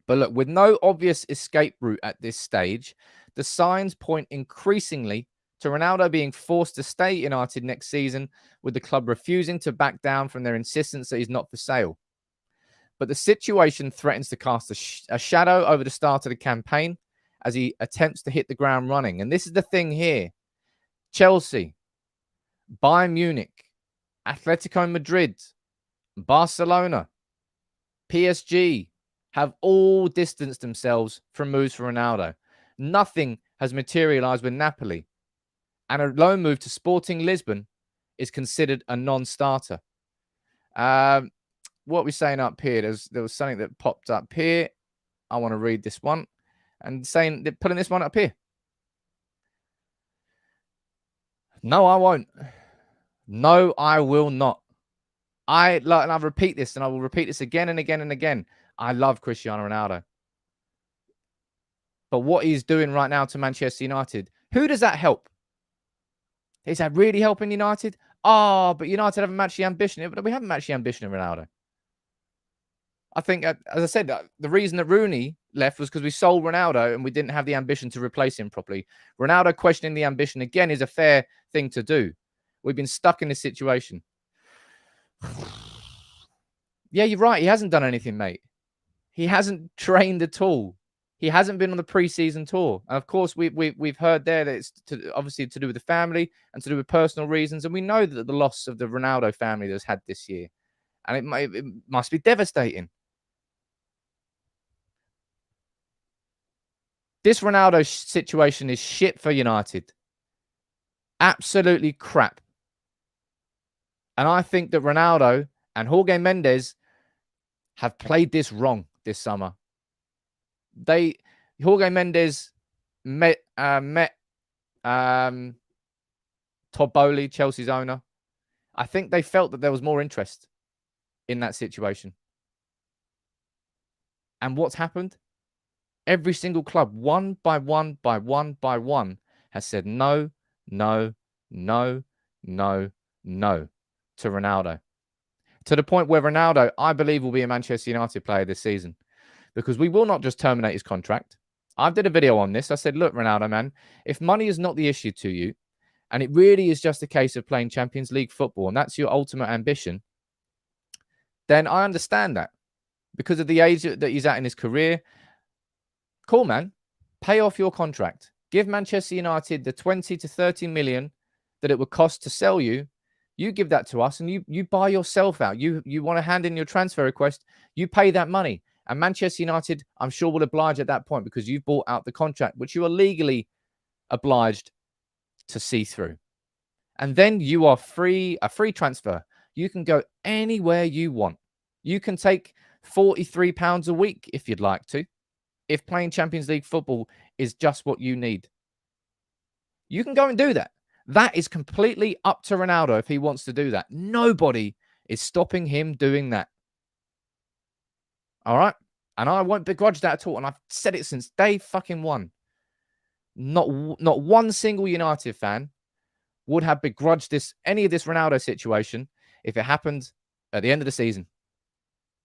S3: But look, with no obvious escape route at this stage, the signs point increasingly to Ronaldo being forced to stay at United next season, with the club refusing to back down from their insistence that he's not for sale. But the situation threatens to cast a shadow over the start of the campaign as he attempts to hit the ground running. And this is the thing here. Chelsea, Bayern Munich, Atletico Madrid, Barcelona, PSG have all distanced themselves from moves for Ronaldo. Nothing has materialized with Napoli. And a loan move to Sporting Lisbon is considered a non-starter. What are we saying up here? There was something that popped up here. I want to read this one. And saying they're putting this one up here. No, I won't. No, I will not. And I'll repeat this, and I will repeat this again and again and again. I love Cristiano Ronaldo. But what he's doing right now to Manchester United, who does that help? Is that really helping United? Oh, but United haven't matched the ambition. But we haven't matched the ambition of Ronaldo. I think, as I said, the reason that Rooney left was because we sold Ronaldo and we didn't have the ambition to replace him properly. Ronaldo questioning the ambition again is a fair thing to do. We've been stuck in this situation. Yeah, you're right. He hasn't done anything, mate. He hasn't trained at all. He hasn't been on the pre-season tour. And of course, we've heard there that it's obviously to do with the family and to do with personal reasons. And we know that the loss of the Ronaldo family that's had this year. And it must be devastating. This Ronaldo situation is shit for United. Absolutely crap. And I think that Ronaldo and Jorge Mendes have played this wrong this summer. Jorge Mendes met Todd Bowley, Chelsea's owner. I think they felt that there was more interest in that situation. And what's happened? Every single club, one by one, has said no, no, no, no, no to Ronaldo. To the point where Ronaldo, I believe, will be a Manchester United player this season. Because we will not just terminate his contract. I did a video on this. I said, look, Ronaldo, man, if money is not the issue to you, and it really is just a case of playing Champions League football, and that's your ultimate ambition, then I understand that. Because of the age that he's at in his career, cool, man. Pay off your contract. Give Manchester United the 20 to 30 million that it would cost to sell you. You give that to us, and you buy yourself out. You want to hand in your transfer request, you pay that money. And Manchester United, I'm sure, will oblige at that point because you've bought out the contract, which you are legally obliged to see through. And then you are free, a free transfer. You can go anywhere you want. You can take £43 a week if you'd like to. If playing Champions League football is just what you need, you can go and do that. That is completely up to Ronaldo if he wants to do that. Nobody is stopping him doing that. All right? And I won't begrudge that at all. And I've said it since day fucking one. Not one single United fan would have begrudged any of this Ronaldo situation if it happened at the end of the season.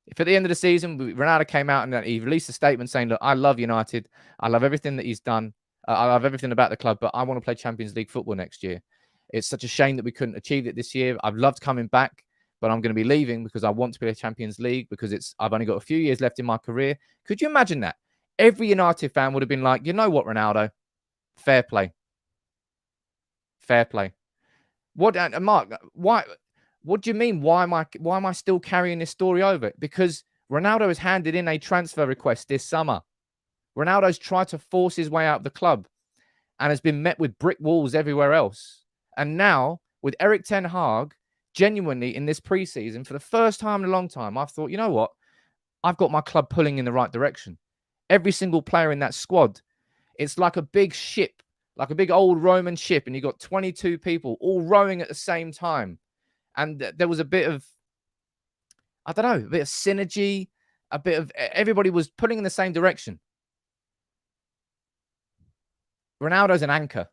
S3: If at the end of the season, Ronaldo came out and he released a statement saying, look, I love United. I love everything that he's done. I love everything about the club, but I want to play Champions League football next year. It's such a shame that we couldn't achieve it this year. I've loved coming back, but I'm going to be leaving because I want to play Champions League because I've only got a few years left in my career. Could you imagine that? every United fan would have been like, you know what, Ronaldo? Fair play. Fair play. What, Mark, why? What do you mean? Why am I still carrying this story over? Because Ronaldo has handed in a transfer request this summer. Ronaldo's tried to force his way out of the club and has been met with brick walls everywhere else. And now, with Erik ten Hag, genuinely in this preseason, for the first time in a long time, I've thought, you know what? I've got my club pulling in the right direction. Every single player in that squad, it's like a big ship, like a big old Roman ship, and you've got 22 people all rowing at the same time. And there was a bit of, I don't know, a bit of synergy, a bit of everybody was pulling in the same direction. Ronaldo's an anchor.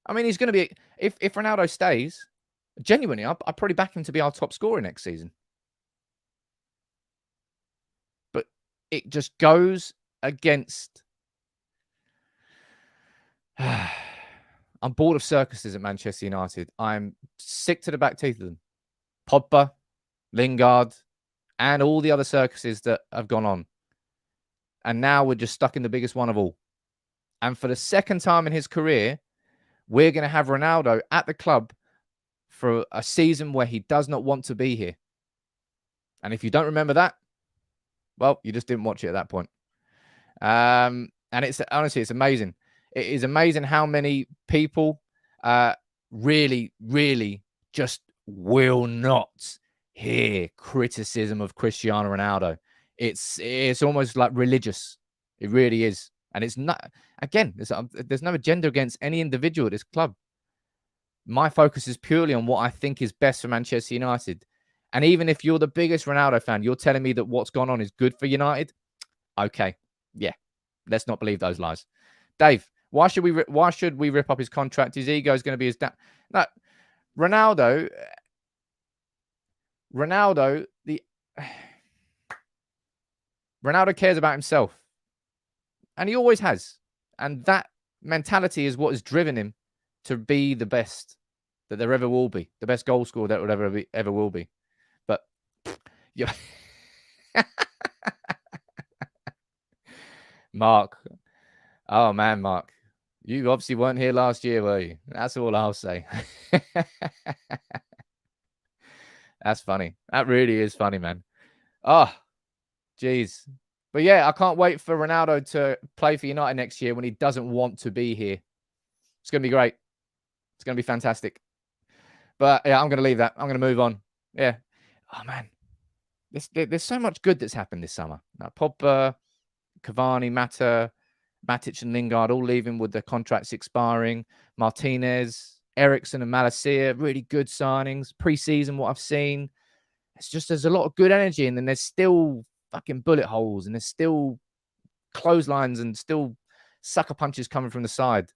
S3: I mean, he's going to be, if Ronaldo stays, genuinely, I'll probably back him to be our top scorer next season. But it just goes against. I'm bored of circuses at Manchester United. I'm sick to the back teeth of them. Pogba, Lingard, and all the other circuses that have gone on. And now we're just stuck in the biggest one of all. And for the second time in his career, we're going to have Ronaldo at the club for a season where he does not want to be here. And if you don't remember that, well, you just didn't watch it at that point. And it's honestly, it's amazing. It is amazing how many people really, really just will not hear criticism of Cristiano Ronaldo. It's almost like religious. It really is. And it's not, again, there's no agenda against any individual at this club. My focus is purely on what I think is best for Manchester United. And even if you're the biggest Ronaldo fan, you're telling me that what's gone on is good for United? Okay. Yeah. Let's not believe those lies. Dave, why should we rip up his contract? His ego is going to be his dad. No, Ronaldo, Ronaldo cares about himself. And he always has. And that mentality is what has driven him to be the best that there ever will be. The best goal scorer that would ever will be. But, yeah. Mark. Oh, man, Mark. You obviously weren't here last year, were you? That's all I'll say. That's funny. That really is funny, man. Oh, jeez. But yeah, I can't wait for Ronaldo to play for United next year when he doesn't want to be here. It's going to be great. It's going to be fantastic. But yeah, I'm going to leave that. I'm going to move on. Yeah. Oh, man. There's so much good that's happened this summer. Now, Pogba, Cavani, Matic and Lingard all leaving with their contracts expiring. Martinez, Eriksen and Malacia, really good signings. Pre-season, what I've seen. There's a lot of good energy, and then there's still fucking bullet holes, and there's still clotheslines and still sucker punches coming from the side.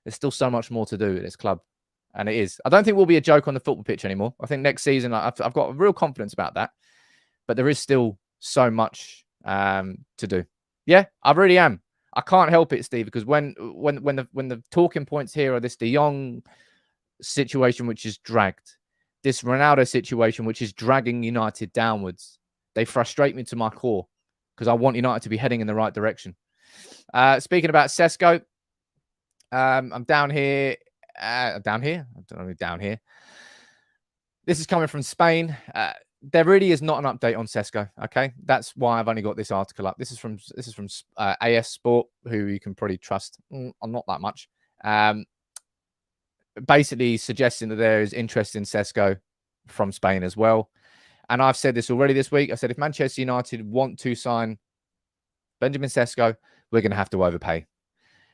S3: There's still so much more to do at this club. And it is. I don't think we'll be a joke on the football pitch anymore. I think next season, I've got real confidence about that. But there is still so much to do. Yeah, I really am. I can't help it, Steve, because when the talking points here are this De Jong situation, which is dragged, this Ronaldo situation, which is dragging United downwards, they frustrate me to my core because I want United to be heading in the right direction. Speaking about Sesko, I'm down here. I don't know, down here. This is coming from Spain. There really is not an update on Sesko. Okay, that's why I've only got this article up. This is from AS Sport, who you can probably trust. Not that much. Basically suggesting that there is interest in Sesko from Spain as well. And I've said this already this week. I said if Manchester United want to sign Benjamin Sesko, we're going to have to overpay.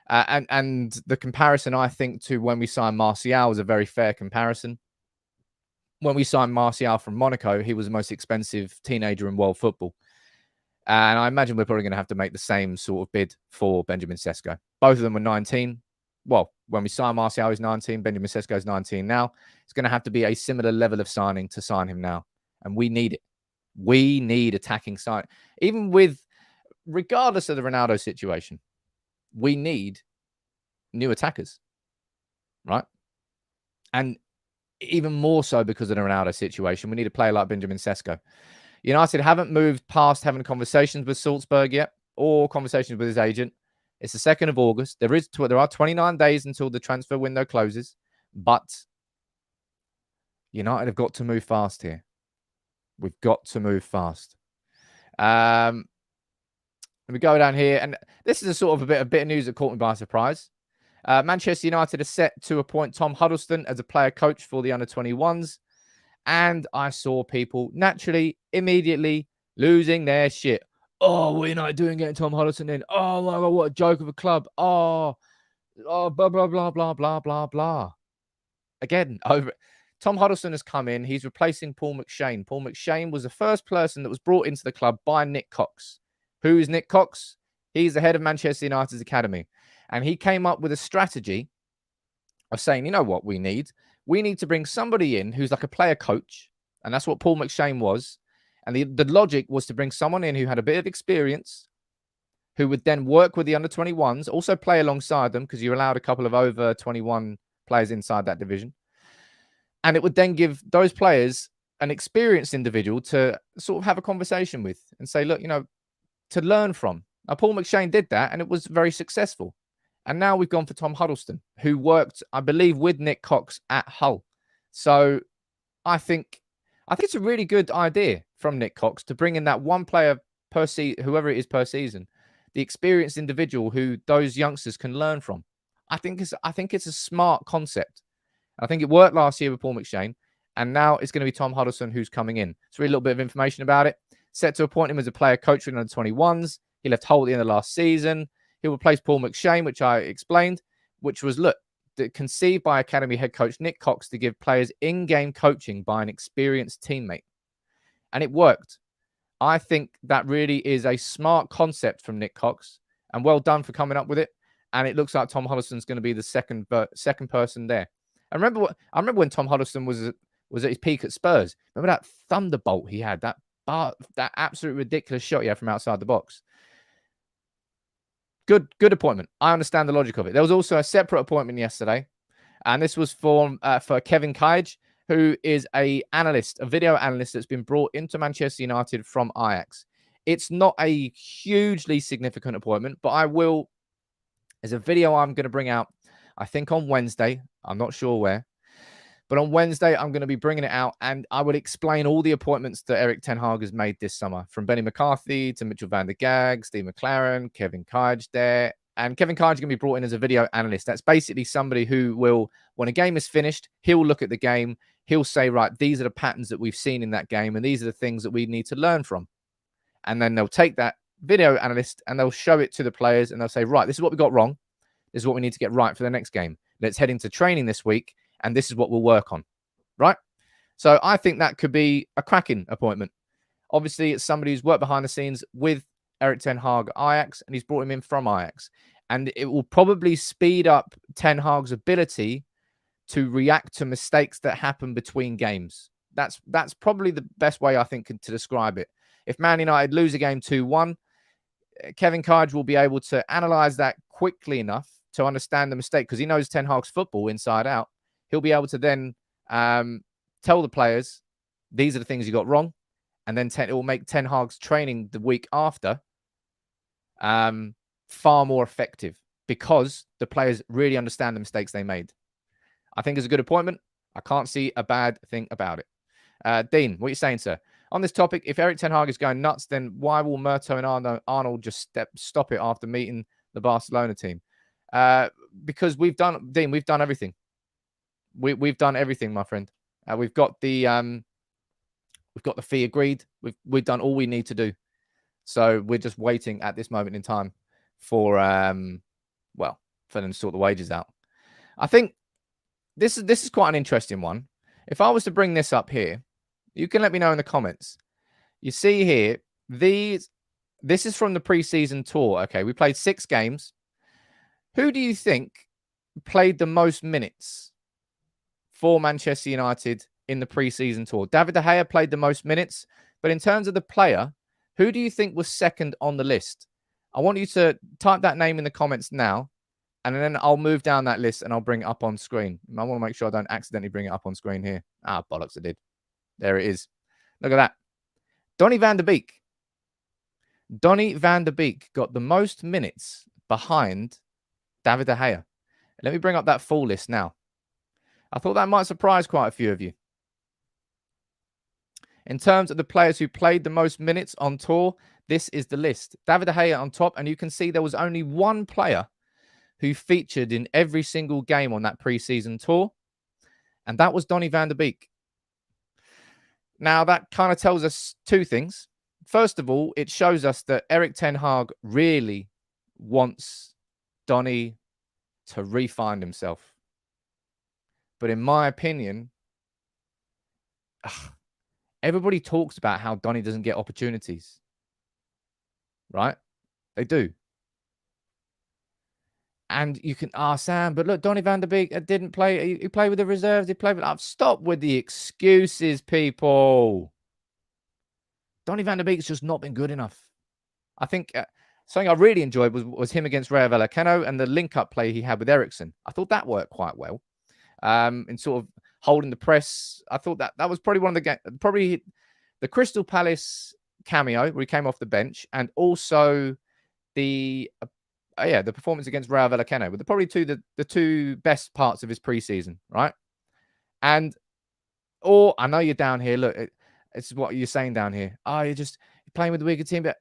S3: And the comparison, I think, to when we signed Martial is a very fair comparison. When we signed Martial from Monaco, he was the most expensive teenager in world football. And I imagine we're probably going to have to make the same sort of bid for Benjamin Sesko. Both of them were 19. Well, when we signed Martial, he's 19. Benjamin Sesko is 19 now. It's going to have to be a similar level of signing to sign him now. And we need it. We need attacking sign. Even regardless of the Ronaldo situation, we need new attackers, right? And even more so because of the Ronaldo situation, we need a player like Benjamin Sesko. United haven't moved past having conversations with Salzburg yet. or conversations with his agent. It's the 2nd of August. There are 29 days until the transfer window closes, but United have got to move fast here. We've got to move fast. Let me go down here, and this is a sort of a bit of news that caught me by surprise. Manchester United are set to appoint Tom Huddleston as a player coach for the under-21s, and I saw people naturally, immediately losing their shit. Oh, what are United doing getting Tom Huddleston in? Oh my God, what a joke of a club. Oh, blah, blah, blah, blah, blah, blah, blah. Again, Tom Huddleston has come in. He's replacing Paul McShane. Paul McShane was the first person that was brought into the club by Nick Cox. Who is Nick Cox? He's the head of Manchester United's academy. And he came up with a strategy of saying, you know what we need? We need to bring somebody in who's like a player coach. And that's what Paul McShane was. And the logic was to bring someone in who had a bit of experience, who would then work with the under-21s, also play alongside them because you're allowed a couple of over 21 players inside that division. And it would then give those players an experienced individual to sort of have a conversation with and say, look, to learn from. Now, Paul McShane did that, and it was very successful. And now we've gone for Tom Huddleston, who worked, I believe, with Nick Cox at Hull. So I think it's a really good idea from Nick Cox to bring in that one player per season, whoever it is per season, the experienced individual who those youngsters can learn from. I think it's a smart concept. I think it worked last year with Paul McShane, and now it's going to be Tom Huddleston who's coming in. So, a little bit of information about it. Set to appoint him as a player coach for the under-21s. He left Hull at the end of last season. He'll replace Paul McShane, which I explained, which was, conceived by Academy head coach Nick Cox to give players in-game coaching by an experienced teammate. And it worked. I think that really is a smart concept from Nick Cox, and well done for coming up with it. And it looks like Tom Huddleston's going to be the second person there. I remember when Tom Huddleston was at his peak at Spurs. Remember that thunderbolt he had, that absolute ridiculous shot he had from outside the box. Good appointment. I understand the logic of it. There was also a separate appointment yesterday, and this was for Kevin Kage, who is a video analyst that's been brought into Manchester United from Ajax. It's not a hugely significant appointment, but there's a video I'm going to bring out, I think on Wednesday. I'm not sure where. But on Wednesday, I'm going to be bringing it out, and I will explain all the appointments that Erik ten Hag has made this summer, from Benny McCarthy to Mitchell van der Gaag, Steve McLaren, Kevin Kage there. And Kevin Kage is going to be brought in as a video analyst. That's basically somebody who will, when a game is finished, he'll look at the game. He'll say, right, these are the patterns that we've seen in that game, and these are the things that we need to learn from. And then they'll take that video analyst and they'll show it to the players, and they'll say, right, this is what we got wrong. This is what we need to get right for the next game. Let's head into training this week, and this is what we'll work on, right? So I think that could be a cracking appointment. Obviously, it's somebody who's worked behind the scenes with Erik ten Hag at Ajax, and he's brought him in from Ajax. And it will probably speed up Ten Hag's ability to react to mistakes that happen between games. That's probably the best way, I think, to describe it. If Man United lose a game 2-1, Kevin Kage will be able to analyze that quickly enough to understand the mistake, because he knows Ten Hag's football inside out. He'll be able to then tell the players, these are the things you got wrong. And then it will make Ten Hag's training the week after far more effective, because the players really understand the mistakes they made. I think it's a good appointment. I can't see a bad thing about it. Dean, what are you saying, sir? On this topic, if Erik ten Hag is going nuts, then why will Murto and Arnold just stop it after meeting the Barcelona team? Because we've done everything. We've done everything, my friend. We've got the fee agreed. We've done all we need to do. So we're just waiting at this moment in time for them to sort the wages out. I think this is quite an interesting one. If I was to bring this up here, you can let me know in the comments. You see here, this is from the preseason tour. Okay, we played 6 games. Who do you think played the most minutes for Manchester United in the preseason tour? David De Gea played the most minutes, but in terms of the player, who do you think was second on the list? I want you to type that name in the comments now, and then I'll move down that list and I'll bring it up on screen. I want to make sure I don't accidentally bring it up on screen here. Bollocks, I did. There it is. Look at that. Donny van der Beek. Donny van der Beek got the most minutes behind David De Gea. Let me bring up that full list now. I thought that might surprise quite a few of you. In terms of the players who played the most minutes on tour, this is the list. David De Gea on top, and you can see there was only one player who featured in every single game on that preseason tour, and that was Donny van der Beek. Now, that kind of tells us two things. First of all, it shows us that Erik ten Hag really wants Donny to re-find himself. But in my opinion, everybody talks about how Donny doesn't get opportunities. Right? They do. And you can ask Sam, but look, Donny van der Beek didn't play. He played with the reserves. He played with... Stop with the excuses, people. Donny van der Beek's just not been good enough. I think something I really enjoyed was him against Rayo Vallecano and the link-up play he had with Eriksen. I thought that worked quite well. In sort of holding the press. I thought that was probably one of the the Crystal Palace cameo where he came off the bench, and also the performance against Rayo Vallecano were probably the two best parts of his preseason, right? And I know you're down here. Look, it's what you're saying down here. You're playing with the weaker team, but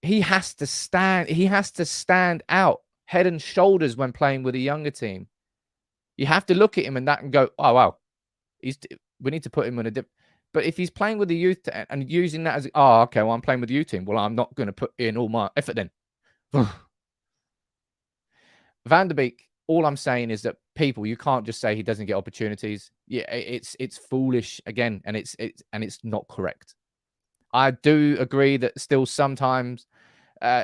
S3: he has to stand out head and shoulders when playing with a younger team. You have to look at him and go, oh wow, we need to put him in a dip. But if he's playing with the youth and using that as, okay, well, I'm playing with the youth team. Well, I'm not going to put in all my effort then. Van der Beek, all I'm saying is that people, you can't just say he doesn't get opportunities. Yeah, it's foolish again, and it's not correct. I do agree that still sometimes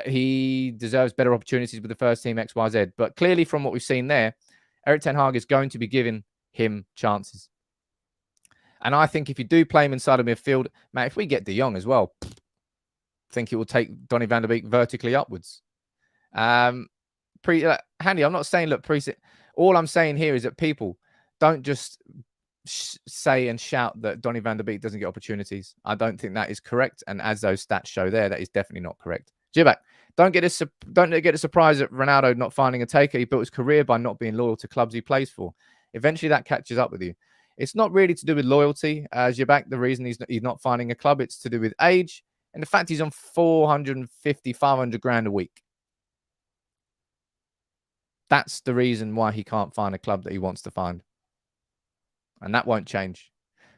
S3: he deserves better opportunities with the first team XYZ. But clearly from what we've seen there, Erik ten Hag is going to be giving him chances. And I think if you do play him inside of midfield, mate, if we get De Jong as well, I think it will take Donny van der Beek vertically upwards. Handy, I'm not saying, look, all I'm saying here is that people don't just say and shout that Donny van der Beek doesn't get opportunities. I don't think that is correct. And as those stats show there, that is definitely not correct. Jibak, don't get a surprise at Ronaldo not finding a taker. He built his career by not being loyal to clubs he plays for. Eventually that catches up with you. It's not really to do with loyalty, Jibak. The reason he's not finding a club, it's to do with age and the fact he's on 450, 500 grand a week. That's the reason why he can't find a club that he wants to find. And that won't change.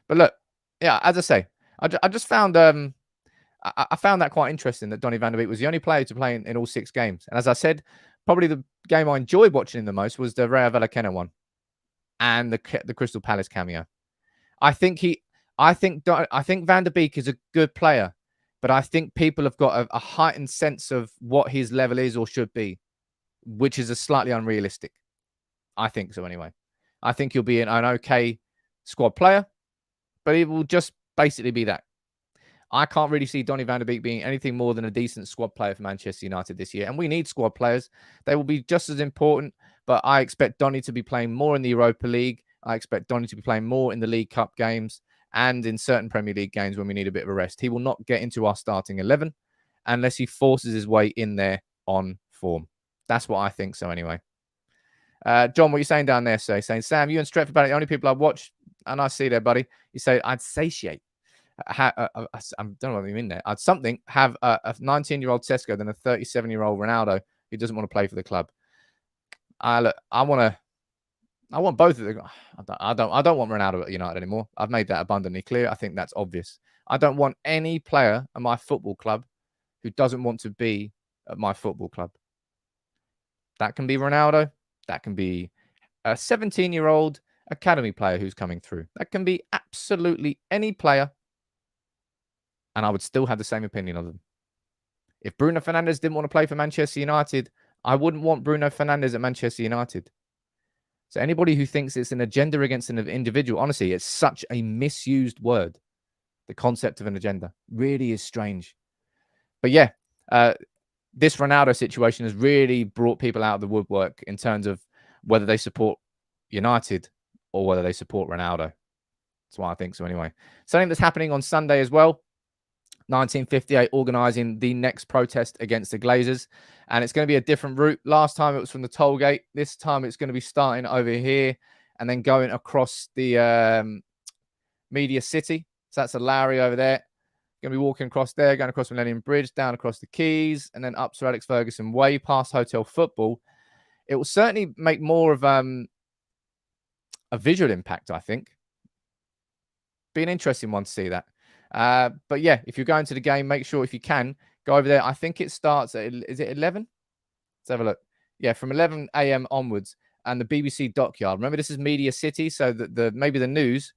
S3: But look, yeah, as I say, I just found I found that quite interesting that Donny van der Beek was the only player to play in all 6 games. And as I said, probably the game I enjoyed watching him the most was the Rayo Vallecano one and the Crystal Palace cameo. I think Van der Beek is a good player, but I think people have got a heightened sense of what his level is or should be, which is a slightly unrealistic. I think so anyway. I think he'll be an okay squad player, but he will just basically be that. I can't really see Donny van der Beek being anything more than a decent squad player for Manchester United this year. And we need squad players. They will be just as important, but I expect Donny to be playing more in the Europa League. I expect Donny to be playing more in the League Cup games and in certain Premier League games when we need a bit of a rest. He will not get into our starting 11 unless he forces his way in there on form. That's what I think so anyway. John, what are you saying down there, sir? Saying, Sam, you and Stretford are the only people I watch, and I see there, buddy. You say, I'd satiate. I don't know what you mean there. I'd have a 19-year-old Sesko than a 37-year-old Ronaldo who doesn't want to play for the club. I want both of them. I don't want Ronaldo at United anymore. I've made that abundantly clear. I think that's obvious. I don't want any player at my football club who doesn't want to be at my football club. That can be Ronaldo. That can be a 17-year-old academy player who's coming through. That can be absolutely any player. And I would still have the same opinion of them. If Bruno Fernandes didn't want to play for Manchester United, I wouldn't want Bruno Fernandes at Manchester United. So anybody who thinks it's an agenda against an individual, honestly, it's such a misused word. The concept of an agenda really is strange. But yeah, this Ronaldo situation has really brought people out of the woodwork in terms of whether they support United or whether they support Ronaldo. That's why I think so anyway. Something that's happening on Sunday as well. 1958 organising the next protest against the Glazers. And it's going to be a different route. Last time it was from the toll gate. This time it's going to be starting over here and then going across the Media City. So that's a Lowry over there. Going to be walking across there, going across Millennium Bridge, down across the Quays, and then up Sir Alex Ferguson Way, past Hotel Football. It will certainly make more of a visual impact, I think. Be an interesting one to see that. But yeah, if you're going to the game, make sure if you can, go over there. I think it starts at, is it 11? Let's have a look. Yeah, from 11 a.m. onwards. And the BBC Dockyard. Remember, this is Media City, so that maybe the news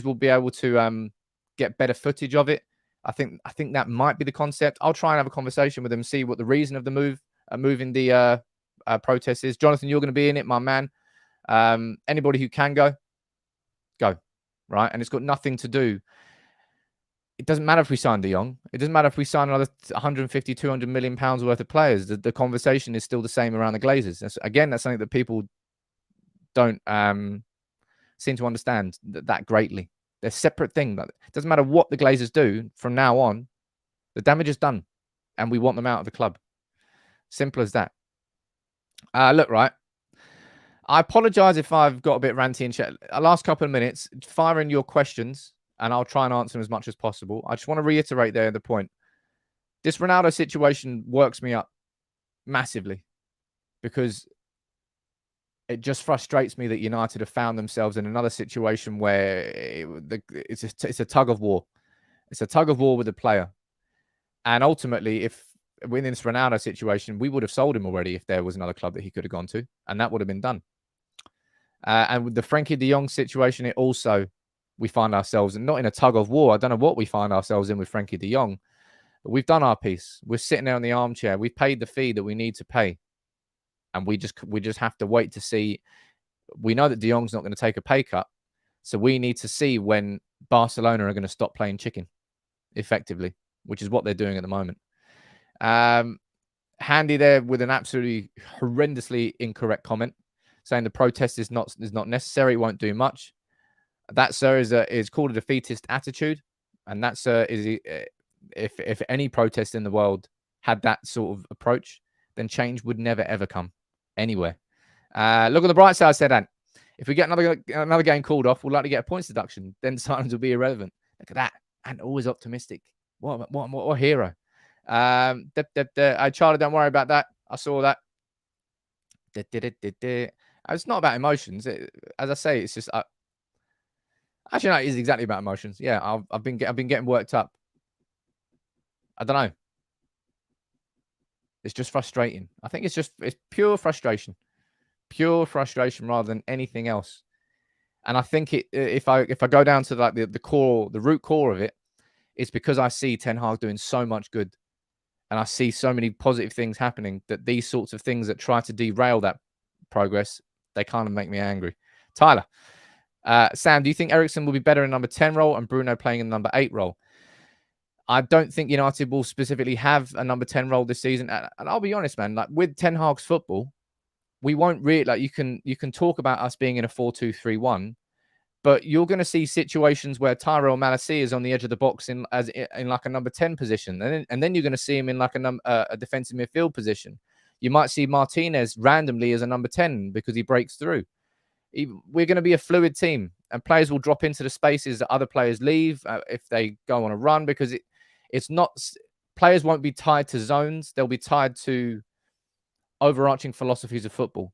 S3: will be able to get better footage of it. I think that might be the concept. I'll try and have a conversation with them, see what the reason of the moving the protest is. Jonathan, you're going to be in it, my man. Anybody who can go, right? And it's got nothing to do. It doesn't matter if we sign De Jong. It doesn't matter if we sign another 150, 200 million pounds worth of players. The conversation is still the same around the Glazers. That's something that people don't seem to understand that greatly. They're separate things. It doesn't matter what the Glazers do from now on. The damage is done, and we want them out of the club. Simple as that. Look, right. I apologise if I've got a bit ranty and chat. Last couple of minutes, fire in your questions, and I'll try and answer them as much as possible. I just want to reiterate there the point. This Ronaldo situation works me up massively because it just frustrates me that United have found themselves in another situation where it's a tug of war. It's a tug of war with the player. And ultimately, if within this Ronaldo situation, we would have sold him already if there was another club that he could have gone to, and that would have been done. And with the Frenkie de Jong situation, we find ourselves not in a tug of war. I don't know what we find ourselves in with Frenkie de Jong, but we've done our piece. We're sitting there in the armchair. We've paid the fee that we need to pay. And we just have to wait to see. We know that De Jong's not going to take a pay cut. So we need to see when Barcelona are going to stop playing chicken effectively, which is what they're doing at the moment. Handy there with an absolutely horrendously incorrect comment saying the protest is not necessary. It won't do much. That, sir, is called a defeatist attitude. And that, sir, is if any protest in the world had that sort of approach, then change would never, ever come anywhere. Look on the bright side, said Ant. If we get another game called off, we'll likely get a points deduction. Then signings will be irrelevant. Look at that. Ant always optimistic. What a hero. Charlie, don't worry about that. I saw that. It's not about emotions. As I say, it's just... Actually, no, it is exactly about emotions. Yeah, I've been getting worked up. I don't know. It's just frustrating. I think it's pure frustration. Pure frustration rather than anything else. And I think if I go down to like the core, the root core of it, it's because I see Ten Hag doing so much good. And I see so many positive things happening that these sorts of things that try to derail that progress, they kind of make me angry. Tyler, Sam, do you think Eriksen will be better in number 10 role and Bruno playing in the number 8 role? I don't think United will specifically have a number 10 role this season. And I'll be honest, man, like with Ten Hag's football, we won't really, like, you can talk about us being in a 4-2-3-1, but you're going to see situations where Tyrell Malacia is on the edge of the box in like a number 10 position. And then you're going to see him in like a defensive midfield position. You might see Martinez randomly as a number 10 because he breaks through. We're going to be a fluid team, and players will drop into the spaces that other players leave if they go on a run, because it's not, players won't be tied to zones. They'll be tied to overarching philosophies of football.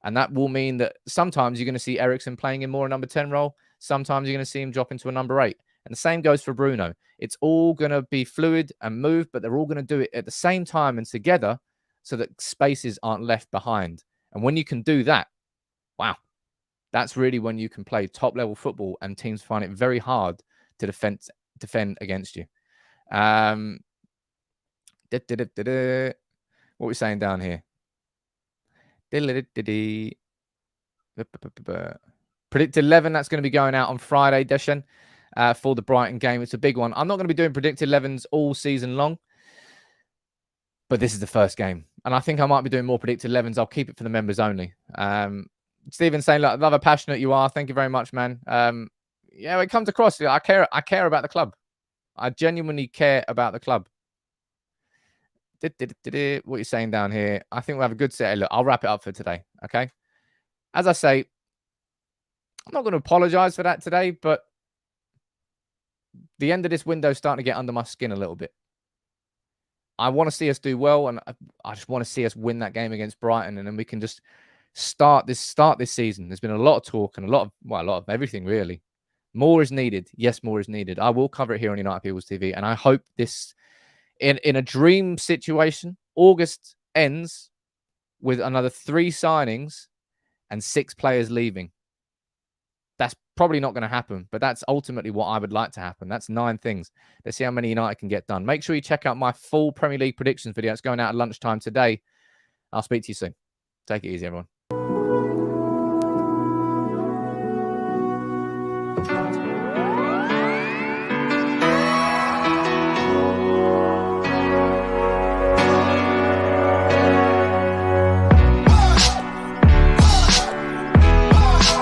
S3: And that will mean that sometimes you're going to see Eriksen playing in more a number 10 role. Sometimes you're going to see him drop into a number 8. And the same goes for Bruno. It's all going to be fluid and move, but they're all going to do it at the same time and together so that spaces aren't left behind. And when you can do that, wow, that's really when you can play top-level football and teams find it very hard to defend against you. What are we saying down here? Predicted 11, that's going to be going out on Friday, Deshan, for the Brighton game. It's a big one. I'm not going to be doing predicted 11s all season long, but this is the first game. And I think I might be doing more predicted 11s. I'll keep it for the members only. Stephen saying, look, love how passionate you are. Thank you very much, man. Yeah, it comes across. I care about the club. I genuinely care about the club. What are you saying down here? I think we'll have a good set. Look, I'll wrap it up for today. Okay. As I say, I'm not going to apologize for that today, but the end of this window is starting to get under my skin a little bit. I want to see us do well, and I just want to see us win that game against Brighton, and then we can just start this season. There's been a lot of talk and a lot of everything, really. More is needed. Yes, more is needed. I will cover it here on United People's TV, and I hope this, in a dream situation, August ends with another 3 signings and 6 players leaving. That's probably not going to happen, but that's ultimately what I would like to happen. That's 9 things. Let's see how many United can get done. Make sure you check out my full Premier League predictions video. It's going out at lunchtime today. I'll speak to you soon. Take it easy, everyone.